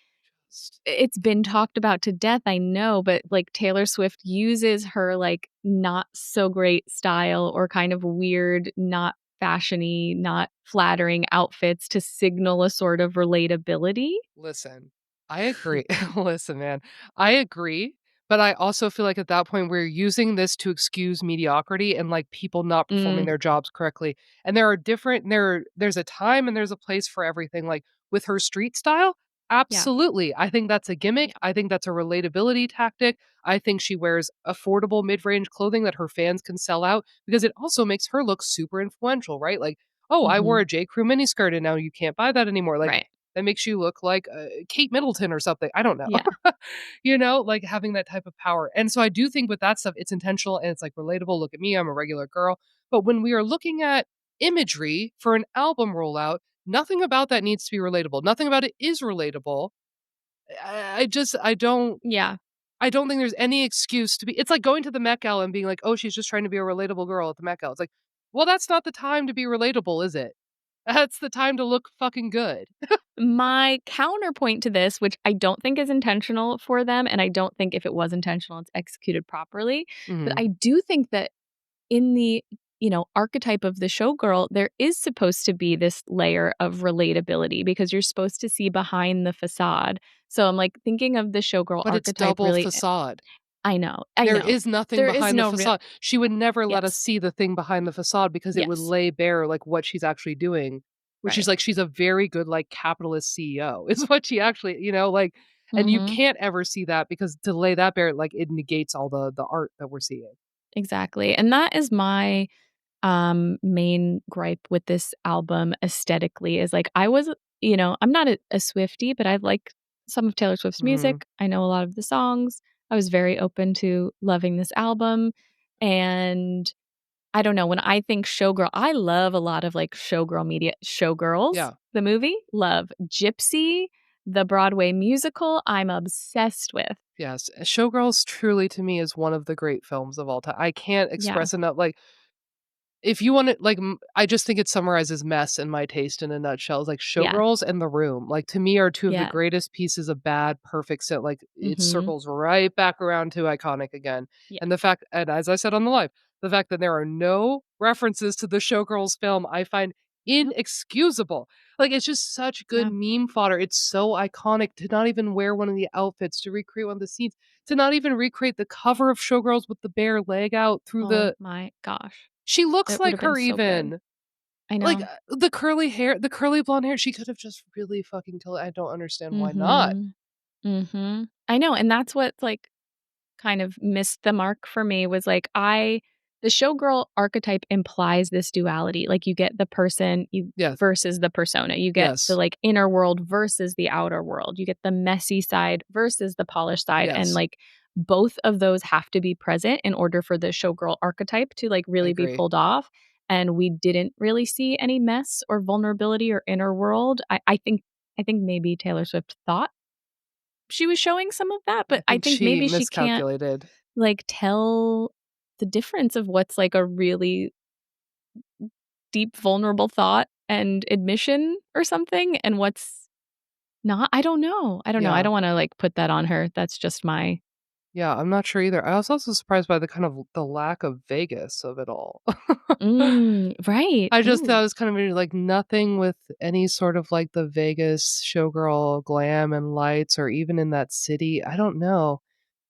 it's been talked about to death, I know, but like Taylor Swift uses her like not so great style or kind of weird, not fashiony, not flattering outfits to signal a sort of relatability. Listen, I agree. Listen, man, I agree, but I also feel like at that point we're using this to excuse mediocrity and like people not performing Mm, their jobs correctly. And there's a time and there's a place for everything. Like with her street style, yeah. absolutely. I think that's a gimmick. Yeah. I think that's a relatability tactic. I think she wears affordable mid-range clothing that her fans can sell out because it also makes her look super influential, right? Like, oh, I wore Mhm. a J. Crew miniskirt and now you can't buy that anymore. Like Right. that makes you look like, Kate Middleton or something, I don't know. Yeah. Like, having that type of power, and so I do think with that stuff, it's intentional and it's, like, relatable, "Look at me, I'm a regular girl," but when we are looking at imagery for an album rollout, nothing about that needs to be relatable, nothing about it is relatable. Yeah. I don't think there's any excuse to be it's like going to the Met Gala and being like, "Oh, she's just trying to be a relatable girl at the Met Gala." It's like, well, that's not the time to be relatable, is it? That's the time to look fucking good. My counterpoint to this, which I don't think is intentional for them, and I don't think if it was intentional, it's executed properly, but Mhm. I do think that in the, archetype of the showgirl, there is supposed to be this layer of relatability because you're supposed to see behind the facade. So I'm like thinking of the showgirl But it's archetype double really. facade. I know. I There know. is nothing There is behind the no real. facade. She would never let us Yes. see the thing behind the facade because it would Yes. lay bare, like, what she's actually doing, where Right. she's a very good, like, capitalist CEO is what she actually like, and you Mhm. can't ever see that because to lay that bare, like, it negates all the art that we're seeing. Exactly. And that is my main gripe with this album aesthetically is like I was, I'm not a Swiftie, but I like some of Taylor Swift's Mhm. music. I know a lot of the songs. I was very open to loving this album. And I don't know, when I think showgirl, I love a lot of like showgirl media. Showgirls, Yeah. the movie, love Gypsy, the Broadway musical, I'm obsessed with. Yes. Showgirls truly to me is one of the great films of all time. I can't Yeah. express enough, like, if you want to I just think it summarizes mess and my taste in a nutshell. It's like Yeah. Showgirls and The Room, like, to me are two of the Yeah. greatest pieces of bad, perfect set. Like, it Mhm. circles right back around to iconic again. Yeah. And as I said on the live, the fact that there are no references to the Showgirls film, I find Nope. inexcusable. Like, it's just such good Yeah. meme fodder. It's so iconic to not even wear one of the outfits, to recreate one of the scenes, to not even recreate the cover of Showgirls with the bare leg out through Oh the my gosh. she looks It would like have been her so good. even. I Like, know. the curly hair the curly blonde hair, she could have just really fucking killed it. I don't understand why not. Mhm. Mhm. I know, and that's what, like, kind of missed the mark for me was, like, I the showgirl archetype implies this duality, like, you get the person you Yes, versus the persona. You get the, yes, like, inner world versus the outer world. You get the messy side versus the polished side, and, yes, like, both of those have to be present in order for the showgirl archetype to, like, I really be agree. pulled off, and we didn't really see any mess or vulnerability or inner world. I think maybe Taylor Swift thought she was showing some of that, I but I think think she maybe she can't, miscalculated. like, tell the difference of what's, like, a really deep, vulnerable thought and admission or something, and what's not. I don't know. I don't know. I Yeah, don't wanna, like, put that on her. That's just my. yeah, I'm not sure either. I was also surprised by the kind of the lack of Vegas of it all. Right. I just thought it Ooh, was kind of weird, like, nothing with any sort of, like, the Vegas showgirl glam and lights or even in that city. I don't know.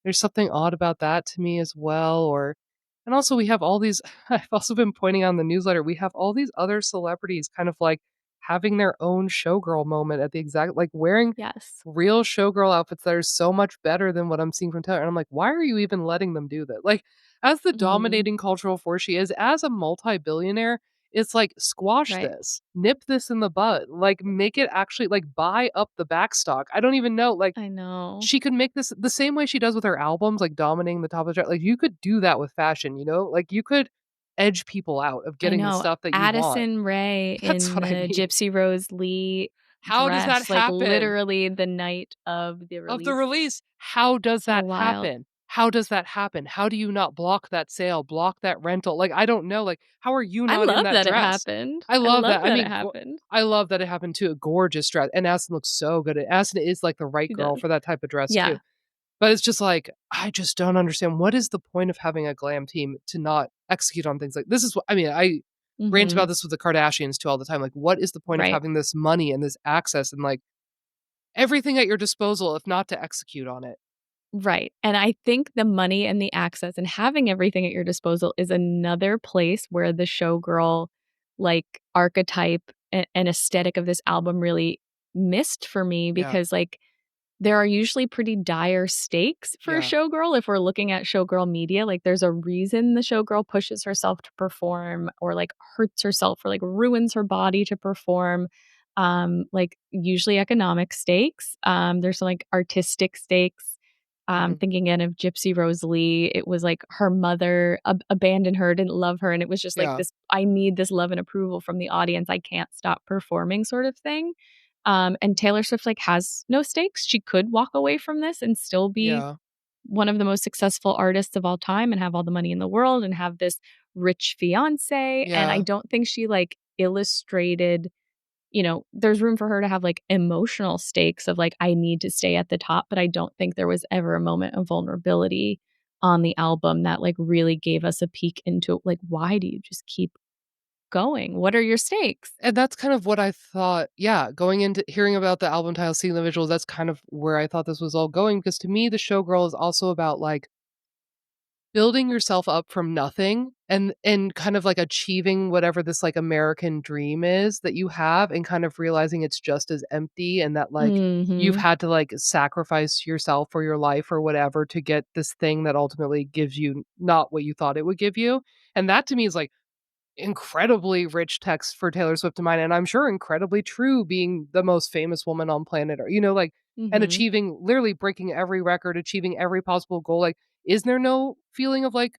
There's something odd about that to me as well, or and also we have all these I've also been pointing out in the newsletter, we have all these other celebrities kind of, like, having their own showgirl moment at the exact like, wearing yes. real showgirl outfits that are so much better than what I'm seeing from Taylor, and I'm like, "Why are you even letting them do that?" Like, as the Mhm. dominating cultural force she is, as a multi-billionaire, it's like, "Squash Right. this. Nip this in the bud." Like, make it actually like, buy up the backstock. I don't even know, like, I know. she could make this the same way she does with her albums, like, dominating the top of the chart. Like, you could do that with fashion, you know? Like, you could edge people out of I getting the know. stuff that you want. Addison Rae That's in what I the mean. Gypsy Rose Lee How does that dress, like, happen? literally the night of the Of the release. release. How does So that wild. happen? How does that happen? How do you not block that sale, block that rental? Like, I don't know, like, how are you I not in love that that it dress? happened. I I love love that. I that it mean, happened. I love that it happened too. A gorgeous dress, and Asin looks so good. Asin is, like, the right She girl does. for that type of dress too. Yeah. But it's just like, I just don't understand. What is the point of having a glam team to not execute on things like this? Is what I mean, I rant Mhm. about this with the Kardashians too all the time. Like, what is the point of Right. having this money and this access and, like, everything at your disposal if not to execute on it? Right, and I think the money and the access and having everything at your disposal is another place where the showgirl, like, archetype and aesthetic of this album really missed for me Yeah. because, like, there are usually pretty dire stakes for a Yeah. showgirl if we're looking at showgirl media, like, there's a reason the showgirl pushes herself to perform or, like, hurts herself or, like, ruins her body to perform, like, usually economic stakes, there's some, like, artistic stakes, Mhm. thinking again of Gypsy Rose Lee, it was like her mother abandoned her, didn't love her, and it was just like Yeah. this, "I need this love and approval from the audience, I can't stop performing," sort of thing. And Taylor Swift, like, has no stakes. She could walk away from this and still be Yeah. one of the most successful artists of all time and have all the money in the world and have this rich fiancé, and I Yeah. don't think she, like, illustrated there's room for her to have, like, emotional stakes of, like, "I need to stay at the top," but I don't think there was ever a moment of vulnerability on the album that, like, really gave us a peek into, like, why do you just keep going? What are your stakes? And that's kind of what I thought, yeah, going into hearing about the album title, seeing the visuals, that's kind of where I thought this was all going, because to me, the showgirl is also about, like, building yourself up from nothing and kind of, like, achieving whatever this, like, American dream is that you have and kind of realizing it's just as empty and that, like, you've Mhm. had to, like, sacrifice yourself or your life or whatever to get this thing that ultimately gives you not what you thought it would give you, and that to me is, like, incredibly rich text for Taylor Swift to mine, and I'm sure incredibly true being the most famous woman on planet or, like, and Mhm. achieving literally breaking every record, achieving every possible goal, like, is there no feeling of, like,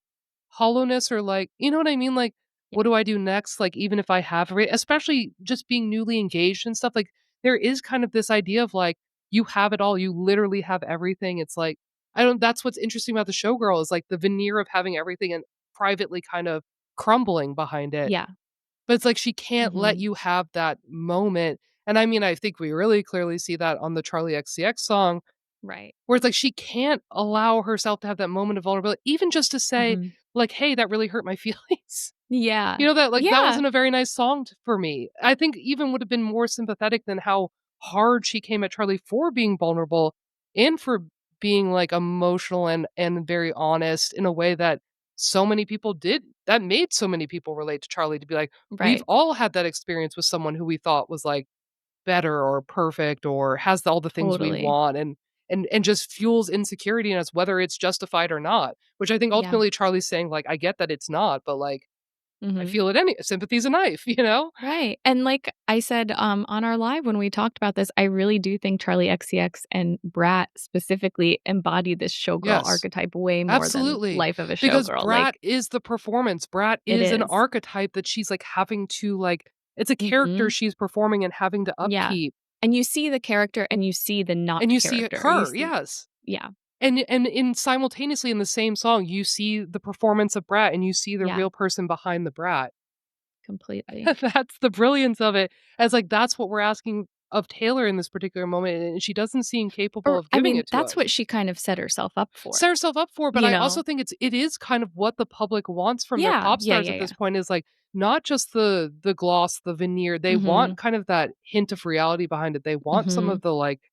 hollowness or, like, you know what I mean? Like, Yeah. what do I do next? Like, even if I have especially just being newly engaged and stuff, like, there is kind of this idea of, like, you have it all, you literally have everything, it's like, I don't that's what's interesting about the showgirl is, like, the veneer of having everything and privately kind of crumbling behind it. Yeah. But it's like she can't let Mhm. you have that moment, and I mean, I think we really clearly see that on the Charlie XCX song, Right. where it's like she can't allow herself to have that moment of vulnerability, even just to say, Mhm. like, "Hey, that really hurt my feelings." Yeah. You know, that like, that Yeah. wasn't a very nice song t for me. I think even would have been more sympathetic than how hard she came at Charlie for being vulnerable and for being, like, emotional and very honest in a way that so many people did that made so many people relate to Charlie to be like, "We've Right. all had that experience with someone who we thought was, like, better or perfect or has all the things we Totally. want," and just fuels insecurity in us, whether it's justified or not, which I think Yeah. ultimately Charlie's saying, like, "I get that it's not, but, like, I Mhm. feel it any sympathy's a knife," you know? Right, and like I said, on our live when we talked about this, I really do think Charlie XCX and Brat specifically embody this showgirl Yes, archetype way more than absolutely, Life of a because Showgirl, Brat like is the performance, Brat it is an is. archetype that she's, like, having to, like it's a character Mhm. she's performing and having to Yeah, upkeep, and you see the character and you see the and not you see character. You her, see yes, yeah, and in simultaneously in the same song, you see the performance of Brat and you see the yeah, real person behind the Brat. completely. That's the brilliance of it, as, like, that's what we're asking of Taylor in this particular moment, and she doesn't seem capable Or of I giving mean, it to that's us. what she kind of set herself up for, Set herself up for, but you I also know? think it is kind of what the public wants from their Yeah, pop yeah, stars yeah, at yeah. this point is, like, not just the gloss, the veneer, they want Mhm, kind of that hint of reality behind it, they want some mhm. of the, like,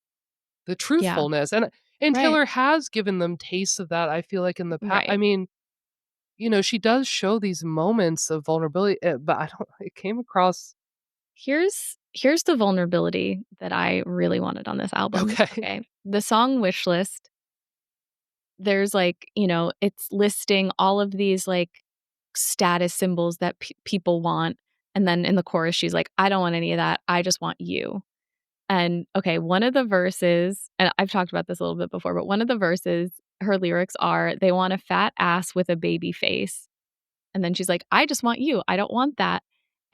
the Yeah, truthfulness, and right, Taylor has given them tastes of that, I feel like in the past. I right. mean, she does show these moments of vulnerability, but I don't it came across Here's the vulnerability that I really wanted on this album, okay. okay? The song Wishlist, there's, like, it's listing all of these, like, status symbols that people want, and then in the chorus, she's like, "I don't want any of that, I just want you." And, okay, one of the verses and I've talked about this a little bit before, but one of the verses, her lyrics are, "They want a fat ass with a baby face." And then she's like, "I just want you, I don't want that."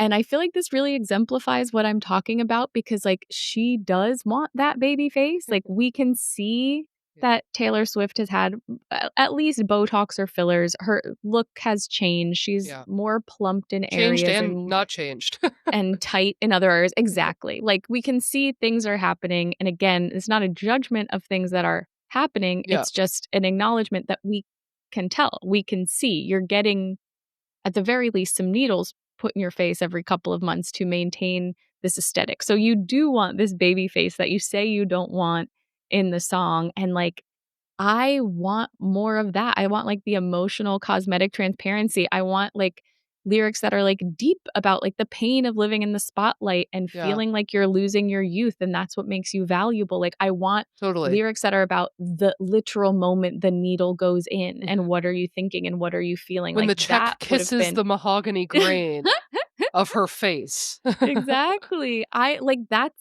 And I feel like this really exemplifies what I'm talking about because, like, she does want that baby face. Like, we can see Yeah. that Taylor Swift has had at least Botox or fillers. Her look has changed. She's Yeah. more plumped in Changed areas and not changed. and tight in other areas. Exactly. Like, we can see things are happening. And again, it's not a judgment of things that are happening. Yeah, It's just an acknowledgement that we can tell. We can see you're getting at the very least some needles put in your face every couple of months to maintain this aesthetic. So you do want this baby face that you say you don't want in the song. And like, I want more of that. I want like the emotional cosmetic transparency. I want like lyrics that are like deep about like the pain of living in the spotlight and yeah, feeling like you're losing your youth and that's what makes you valuable. Like I want totally. lyrics that are about the literal moment the needle goes in and Mhm. what are you thinking and what are you feeling? When Like the check that would have kisses been the mahogany grain of her face. exactly. I like that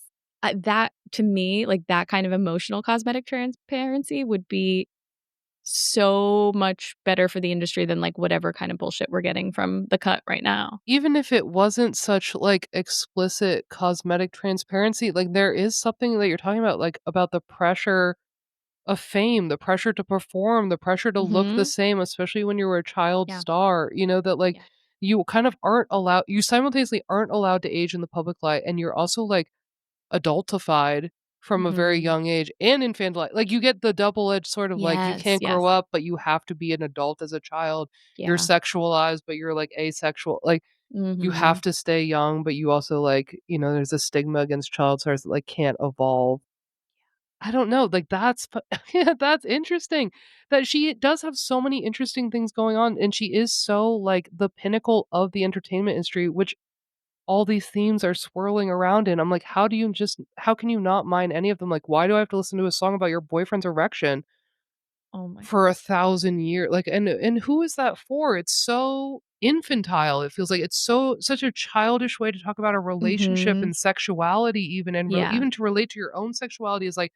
to me, like that kind of emotional cosmetic transparency would be so much better for the industry than, like, whatever kind of bullshit we're getting from the cut right now. Even if it wasn't such, like, explicit cosmetic transparency, like, there is something that you're talking about, like, about the pressure of fame, the pressure to perform, the pressure to look the Mhm. same, especially when you were a child Yeah, star, that, like, yeah. you kind of aren't allowed you simultaneously aren't allowed to age in the public light, and you're also, like, adultified from a very Mhm. young age and infantilized. Like, you get the double-edged sort of, like, you Yes, can't grow yes. up, but you have to be an adult as a child. You're Yeah. sexualized, but you're, like, asexual. Like, you have Mhm. to stay young, but you also, like, there's a stigma against child stars that, like, can't evolve. I don't know, like, that's fu yeah, that's interesting that she does have so many interesting things going on, and she is so, like, the pinnacle of the entertainment industry, which all these themes are swirling around in. I'm like, how can you not mind any of them? Like, why do I have to listen to a song about your boyfriend's erection Oh my for god. 1,000 years? Like, and who is that for? It's so infantile. It feels like it's such a childish way to talk about a relationship Mhm. and sexuality even, and Yeah. even to relate to your own sexuality is like,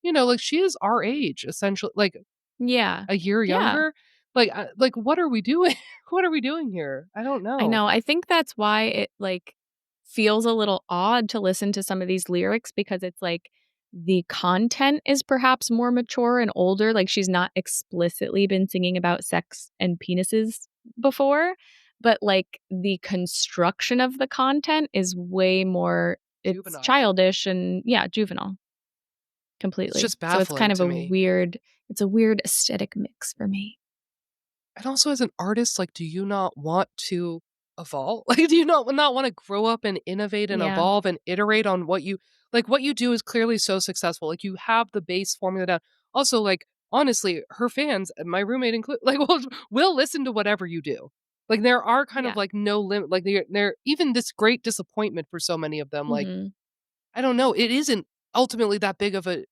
like, she is our age, essentially, like, Yeah. a year Yeah. younger. Like, what are we doing? What are we doing here? I don't I know. know, I think that's why it, like, feels a little odd to listen to some of these lyrics because it's like the content is perhaps more mature and older, like, she's not explicitly been singing about sex and penises before, but, like, the construction of the content is way more it's Juvenile. childish and yeah, juvenile, It's completely. just So it's baffling kind of to a me. weird it's a weird aesthetic mix for me. And also as an artist, like, do you not want to evolve? Like, do you not wanna grow up and innovate and Yeah, evolve and iterate on what you do is clearly so successful. Like, you have the base formula down. Also, like, honestly, her fans, and my roommate included, like, will listen to whatever you do. Like, there are kind of, yeah. like, no limit, like, they're even this great disappointment for so many of them, like, Mhm. I don't know, it isn't ultimately that big of a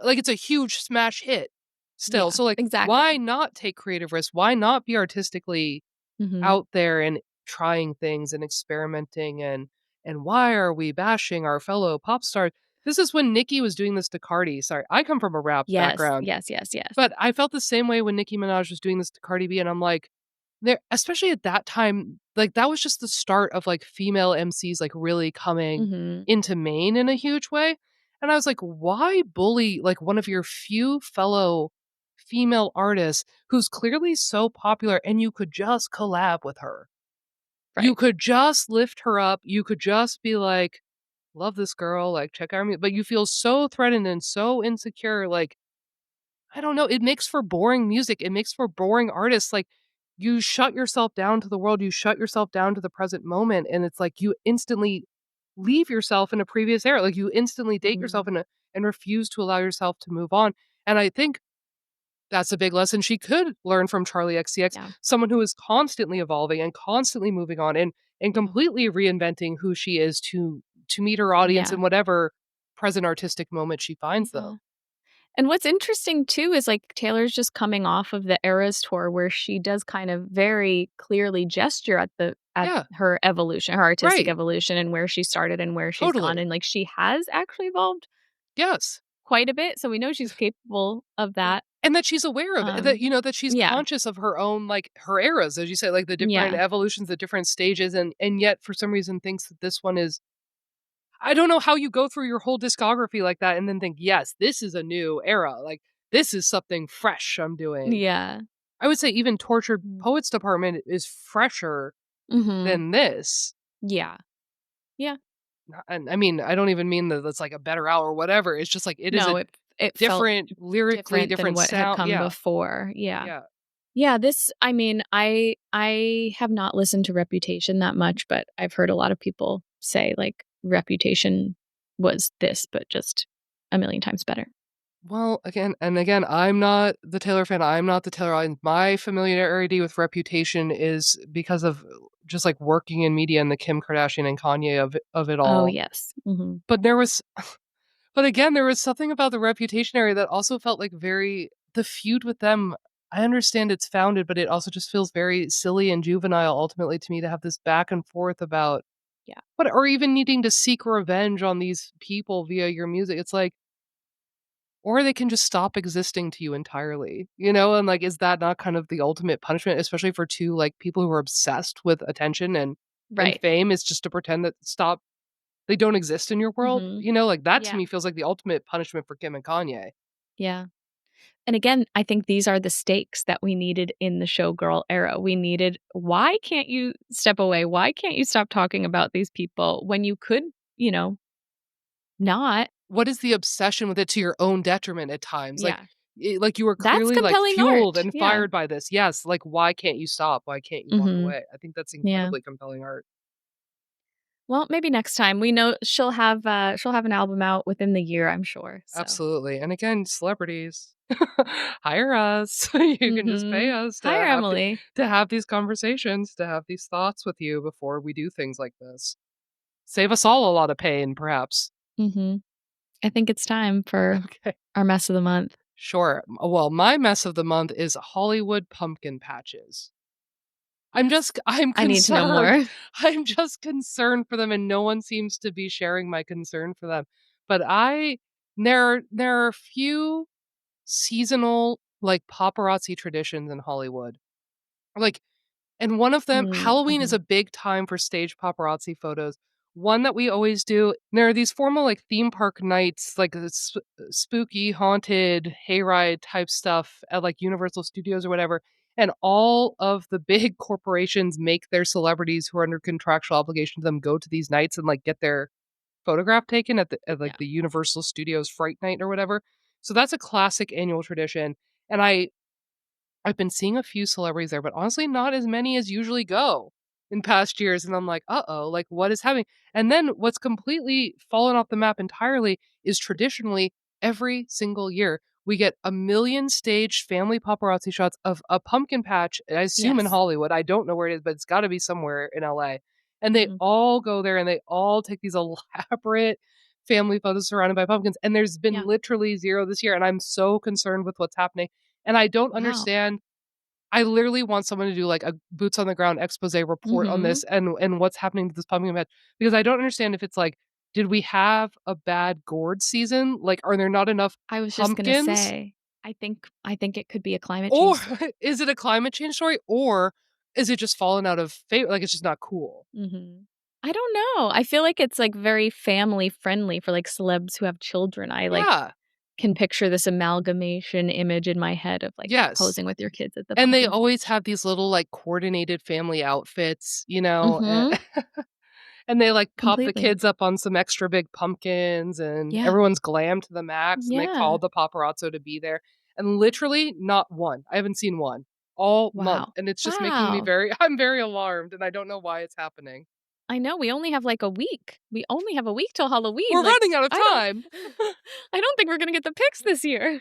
like, it's a huge smash hit still, Yeah, so, like, why exactly. not take creative risks? Why not be artistically Mhm. out there and trying things and experimenting, and why are we bashing our fellow pop stars? This is when Nicki was doing this to Cardi. Sorry, I come from a rap Yes, background, yes, yes, yes. but I felt the same way when Nicki Minaj was doing this to Cardi B, and I'm like, there especially at that time, like, that was just the start of, like, female MCs, like, really coming Mhm. into Maine in a huge way, and I was like, "Why bully, like, one of your few fellow female artists who's clearly so popular and you could just collab with her?" You Right. could just lift her up, you could just be like, "Love this girl, like, check out me," but you feel so threatened and so insecure, like, I don't know, it makes for boring music, it makes for boring artists, like, you shut yourself down to the world, you shut yourself down to the present moment, and it's like you instantly leave yourself in a previous era, like, you instantly date yourself Mhm. and refuse to allow yourself to move on, and I think that's a big lesson she could learn from Charlie XCX, Yeah, someone who is constantly evolving and constantly moving on and yeah, completely reinventing who she is to meet her audience yeah, in whatever present artistic moment she finds, yeah. though. And what's interesting too is, like, Taylor's just coming off of the Eras tour where she does kind of very clearly gesture at Yeah, her evolution, her artistic right, evolution and where she started and where she's gone, totally. and, like, she has actually evolved Yes. quite a bit, so we know she's capable of that. And that she's aware of it, that, Um, that she's yeah, conscious of her own, like, her eras, as you say, like, the different yeah, evolutions, the different stages, and yet for some reason thinks that this one is I don't know how you go through your whole discography like that and then think, "Yes, this is a new era, like, this is something fresh I'm doing." yeah. I would say even Tortured Mm. Poets Department is fresher Mhm. than this. Yeah. Yeah. And I mean, I don't even mean that it's like a better album or whatever, it's just like it is a No, it felt different lyrically, different than different what had sound come yeah, before. Yeah. yeah. Yeah, this I mean, I have not listened to Reputation that much, but I've heard a lot of people say, like, Reputation was this, but just a million times better. Well, again, I'm not the Taylor fan, I'm not the Taylor my familiarity with Reputation is because of just, like, working in media and the Kim Kardashian and Kanye of it Oh, all. yes. Mhm. But there was but again, there was something about the Reputation area that also felt like very the feud with them, I understand it's founded, but it also just feels very silly and juvenile ultimately to me to have this back and forth about Yeah. what or even needing to seek revenge on these people via your music. It's like or they can just stop existing to you entirely, and, like, is that not kind of the ultimate punishment, especially for 2, like, people who are obsessed with attention and Right. fame is just to pretend that they don't exist in your world, Mhm. like, that to Yeah. me feels like the ultimate punishment for Kim and Kanye. Yeah. And again, I think these are the stakes that we needed in the showgirl era. We needed, "Why can't you step away? Why can't you stop talking about these people when you could, you know, not?" What is the obsession with it to your own detriment at times? Yeah. Like, you were That's clearly, like, compelling fueled art. and Yeah. fired by this. Yes, like, why can't you stop? Why can't you walk Mhm. away? I think that's Yeah. incredibly compelling art. Well, maybe next time. We know she'll have an album out within the year, I'm sure. So, Absolutely, and again, celebrities, hire us. You can just pay mhm. us Hire Emily. to have these conversations, to have these thoughts with you before we do things like this. Save us all a lot of pain, perhaps. Mhm. I think it's time for Okay. our mess of the month. Sure. Well, my mess of the month is Hollywood pumpkin patches. Yes. I'm I need to know concerned. more. I'm just concerned for them, and no one seems to be sharing my concern for them. But there are a few seasonal, like, paparazzi traditions in Hollywood. Like and one of them Mm, Halloween is mhm. a big time for staged paparazzi photos. One that we always do there are these formal, like, theme park nights, like, spooky, haunted, hayride type stuff at, like, Universal Studios or whatever, and all of the big corporations make their celebrities who are under contractual obligation to them go to these nights and, like, get their photograph taken like, Yeah. the Universal Studios Fright Night or whatever. So that's a classic annual tradition, and I've been seeing a few celebrities there, but honestly, not as many as usually go in past years, and I'm like, "Uh-oh, like, what is happening?" And then what's completely fallen off the map entirely is traditionally, every single year, we get a million staged family paparazzi shots of a pumpkin patch, I assume in Yes. Hollywood, I don't know where it is, but it's gotta be somewhere in LA, and they Mhm. all go there, and they all take these elaborate family photos surrounded by pumpkins, and there's been Yeah. literally 0 this year, and I'm so concerned with what's happening, and I don't Wow. understand I literally want someone to do, like, a boots on the ground expose report on Mhm. this and what's happening to this pumpkin patch, because I don't understand if it's like, did we have a bad gourd season? Like, are there not enough I was just gonna pumpkins? say, I think it could be a climate Or change story. is it a climate change story? Or is it just fallen out of favor? Like, it's just not cool? Mhm. I don't know. I feel like it's, like, very family friendly for, like, celebs who have children. I, like, Yeah. can picture this amalgamation image in my head of, like, Yes. posing with your kids at the And they pumpkin always patch. have these little, like, coordinated family outfits, Mhm. and they, like, pop the Completely. kids up on some extra big pumpkins, and Yeah. everyone's glammed to the max, and they Yeah. call the paparazzo to be there, and literally not one. I haven't seen one all month, Wow. and it's just making me Wow. very I'm very alarmed, and I don't know why it's happening. I know we only have, like, a week. We only have a week till Halloween, We're like, running out of I don't time. I don't think we're gonna get the pics this year.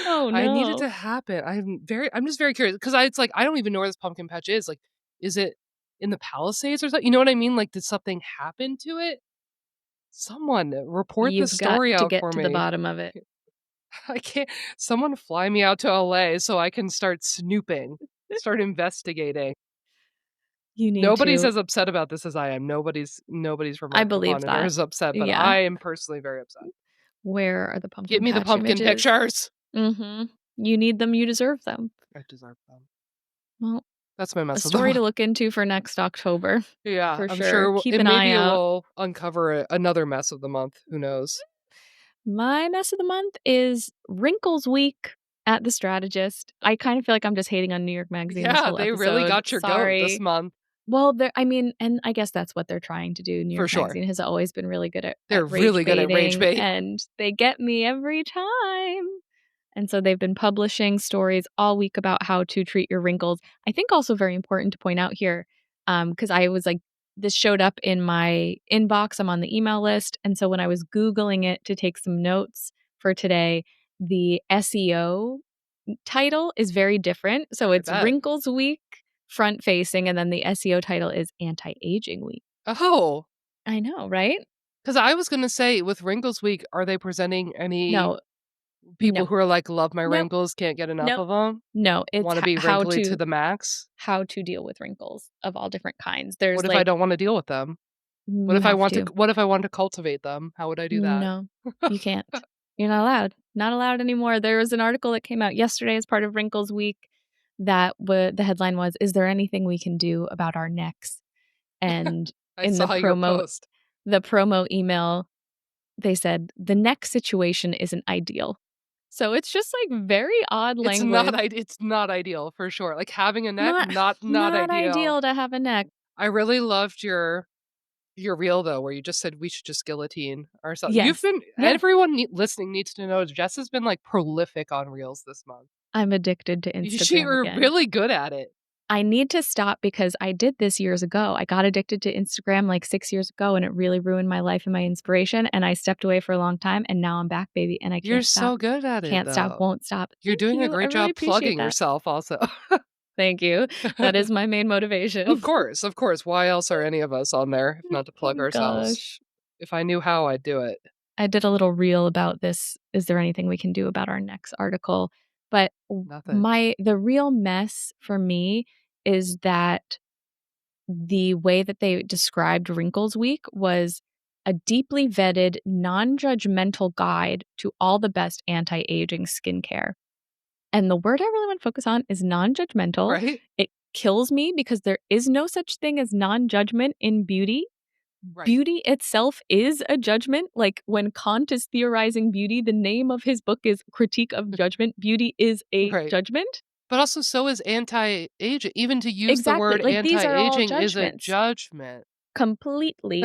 Oh, I need it no. to happen. I'm just very curious because it's like, I don't even know where this pumpkin patch is, like, is it in the Palisades or something? You know what I mean? Like, did something happen to it? Someone report this You've got story to out get for to the me. bottom of it. I can't someone fly me out to LA so I can start snooping, start investigating. You need Nobody's to. as upset about this as I am. Nobody's from I my believe continent are that. as upset, but Yeah. I am personally very upset. Where are the Give pumpkin me the patch pumpkin images? pictures. Mhm. You need them, you deserve them. I deserve them. Well, That's my a mess of the story to month. look into for next October, Yeah, for I'm sure. sure Keep and an eye maybe out. we'll uncover another mess of the month, who knows? My mess of the month is Wrinkles Week at the Strategist. I kind of feel like I'm just hating on New York Magazine this Yeah, whole they really episode. got your goat this Sorry. month, Well, I mean, and I guess that's what they're trying to do. New for York sure. Magazine has always been really good at They're rage really good at rage baiting, bait. and they get me every time. And so they've been publishing stories all week about how to treat your wrinkles. I think also very important to point out here, because I was like, this showed up in my inbox. I'm on the email list. And so when I was Googling it to take some notes for today, the SEO title is very different. So I it's bet. Wrinkles Week front facing, and then the SEO title is Anti Aging Week. Oh, I know, right? because I was gonna say, with Wrinkles Week, are they presenting any No, people no, who are like, "Love my nope, wrinkles, can't get enough nope, of them, no. It's wanna be wrinkly to the max"? how to deal with wrinkles of all different kinds. There's What if I like don't wanna deal with them? you have to. What if I want to cultivate them? How would I do that? No, you can't. You're not allowed. Not allowed anymore. There was an article that came out yesterday as part of Wrinkles Week that the headline was, "Is there anything we can do about our necks?" And I in saw your post. the promo email, they said the neck situation isn't ideal. So it's just like very odd language. It's not ideal for sure. Like, having a neck, Not not not ideal. ideal to have a neck. I really loved your reel though, where you just said we should just guillotine ourselves. You've Yes. been Yeah. listening needs to know Jess has been like prolific on reels this month. I'm addicted to You Instagram were again. really good at it. I need to stop because I did this years ago. I got addicted to Instagram like 6 years ago, and it really ruined my life and my inspiration, and I stepped away for a long time, and now I'm back, baby, and I You're can't stop. so good at it Can't stop, though. won't stop. You're Thank doing a you. I great really job appreciate plugging that. yourself also. Thank you. That is my main motivation. Of course, of course. Why else are any of us on there if not to plug Oh ourselves? gosh. If I knew how, I'd do it. I did a little reel about this, "Is there anything we can do about our next article?" But Nothing. the real mess for me is that the way that they described Wrinkles Week was a deeply vetted, non-judgmental guide to all the best anti-aging skincare. And the word I really want to focus on is non-judgmental. Right? It kills me because there is no such thing as non-judgment in beauty. Right. Beauty itself is a judgment. Like when Kant is theorizing beauty, the name of his book is Critique of Judgment. Beauty is a Right. judgment. But also so is anti-aging. Even to use the Exactly. word Like these are all anti-aging is a judgments judgment. completely.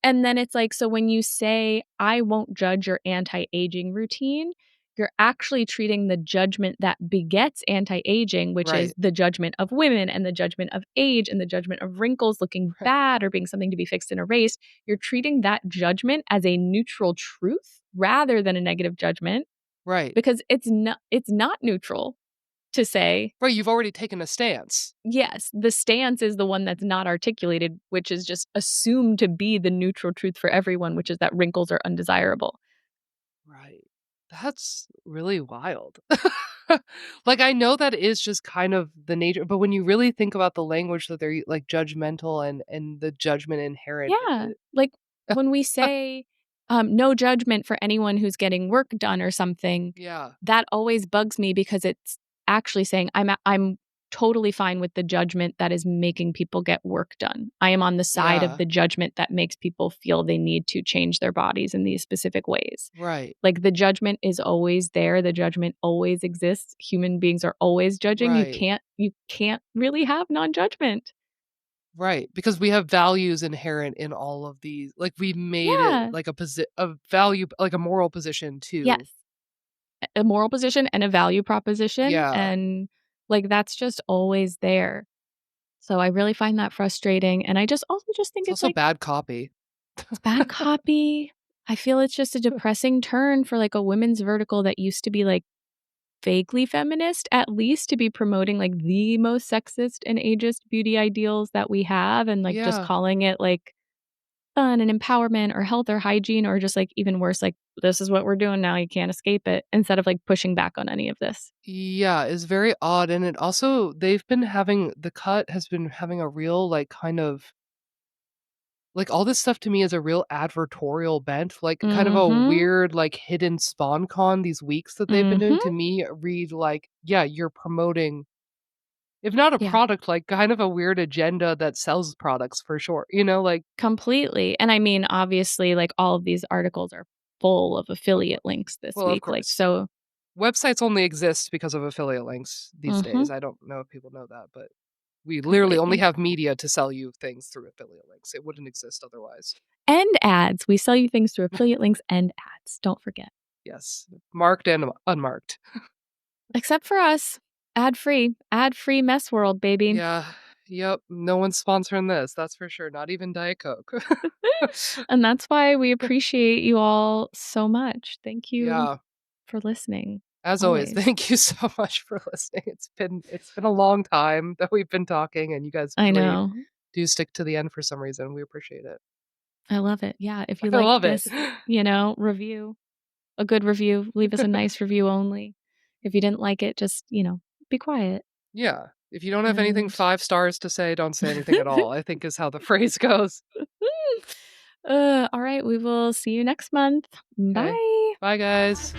And then it's like, so when you say, I won't judge your anti aging routine, you're actually treating the judgment that begets anti aging, which is Right. the judgment of women and the judgment of age and the judgment of wrinkles looking Right. bad or being something to be fixed and erased. You're treating that judgment as a neutral truth rather than a negative judgment Right. because it's not neutral to say, Right, you've already taken a stance. yes, the stance is the one that's not articulated, which is just assumed to be the neutral truth for everyone, which is that wrinkles are undesirable. Right. That's really wild. Like, I know that is just kind of the nature, but when you really think about the language that they're like judgmental and the judgment inherent in Yeah. it. Like when we say no judgment for anyone who's getting work done or something, Yeah. that always bugs me because it's actually saying I'm totally fine with the judgment that is making people get work done. I am on the side of Yeah. the judgment that makes people feel they need to change their bodies in these specific ways. Right. Like the judgment is always there. The judgment always exists. Human beings are always judging. Right. You can't really have non-judgment. Right, because we have values inherent in all of these. Like, we made it Yeah. like a value, like a moral position too. Yes. A moral position and a value proposition, Yeah. and, like, that's just always there. So I really find that frustrating, and I just also just think It's it's, also like, bad copy. it's bad copy. I feel it's just a depressing turn for, like, a women's vertical that used to be, like, vaguely feminist, at least to be promoting, like, the most sexist and ageist beauty ideals that we have and, like, just Yeah. calling it, like, fun and empowerment or health or hygiene or just, like, even worse, like, "This is what we're doing now, you can't escape it," instead of, like, pushing back on any of this. Yeah, it's very odd, and it also they've been having the cut has been having a real, like, kind of Like, all this stuff to me is a real advertorial bent, like, kind of a Mhm. weird, like, hidden spawn con these weeks that they've been doing Mhm. to me read like, yeah, you're promoting, if not a Yeah, product, like, kind of a weird agenda that sells products for sure, you know, like completely. And I mean, obviously, like, all of these articles are full of affiliate links this well, of week, like, course. so Websites only exist because of affiliate links these mhm, days. I don't know if people know that, but we literally only completely. have media to sell you things through affiliate links. It wouldn't exist otherwise. And ads. We sell you things through affiliate links and ads, don't forget. Yes, marked and unmarked. Except for us. Ad-free mess world, baby. Yeah, yep, no one's sponsoring this, that's for sure, not even Diet Coke. And that's why we appreciate you all so much. Thank you Yeah, for listening, as always, always. thank you so much for listening. It's been a long time that we've been talking, and you guys I really know. do stick to the end for some reason. We appreciate it. I love it. Yeah, if you I like love it. this, review, a good review, leave us a nice review only. If you didn't like it, just, be quiet. Yeah, if you don't have anything And 5 stars to say, don't say anything at all, I think is how the phrase goes. All right, we will see you next month. Okay. Bye. Bye, guys.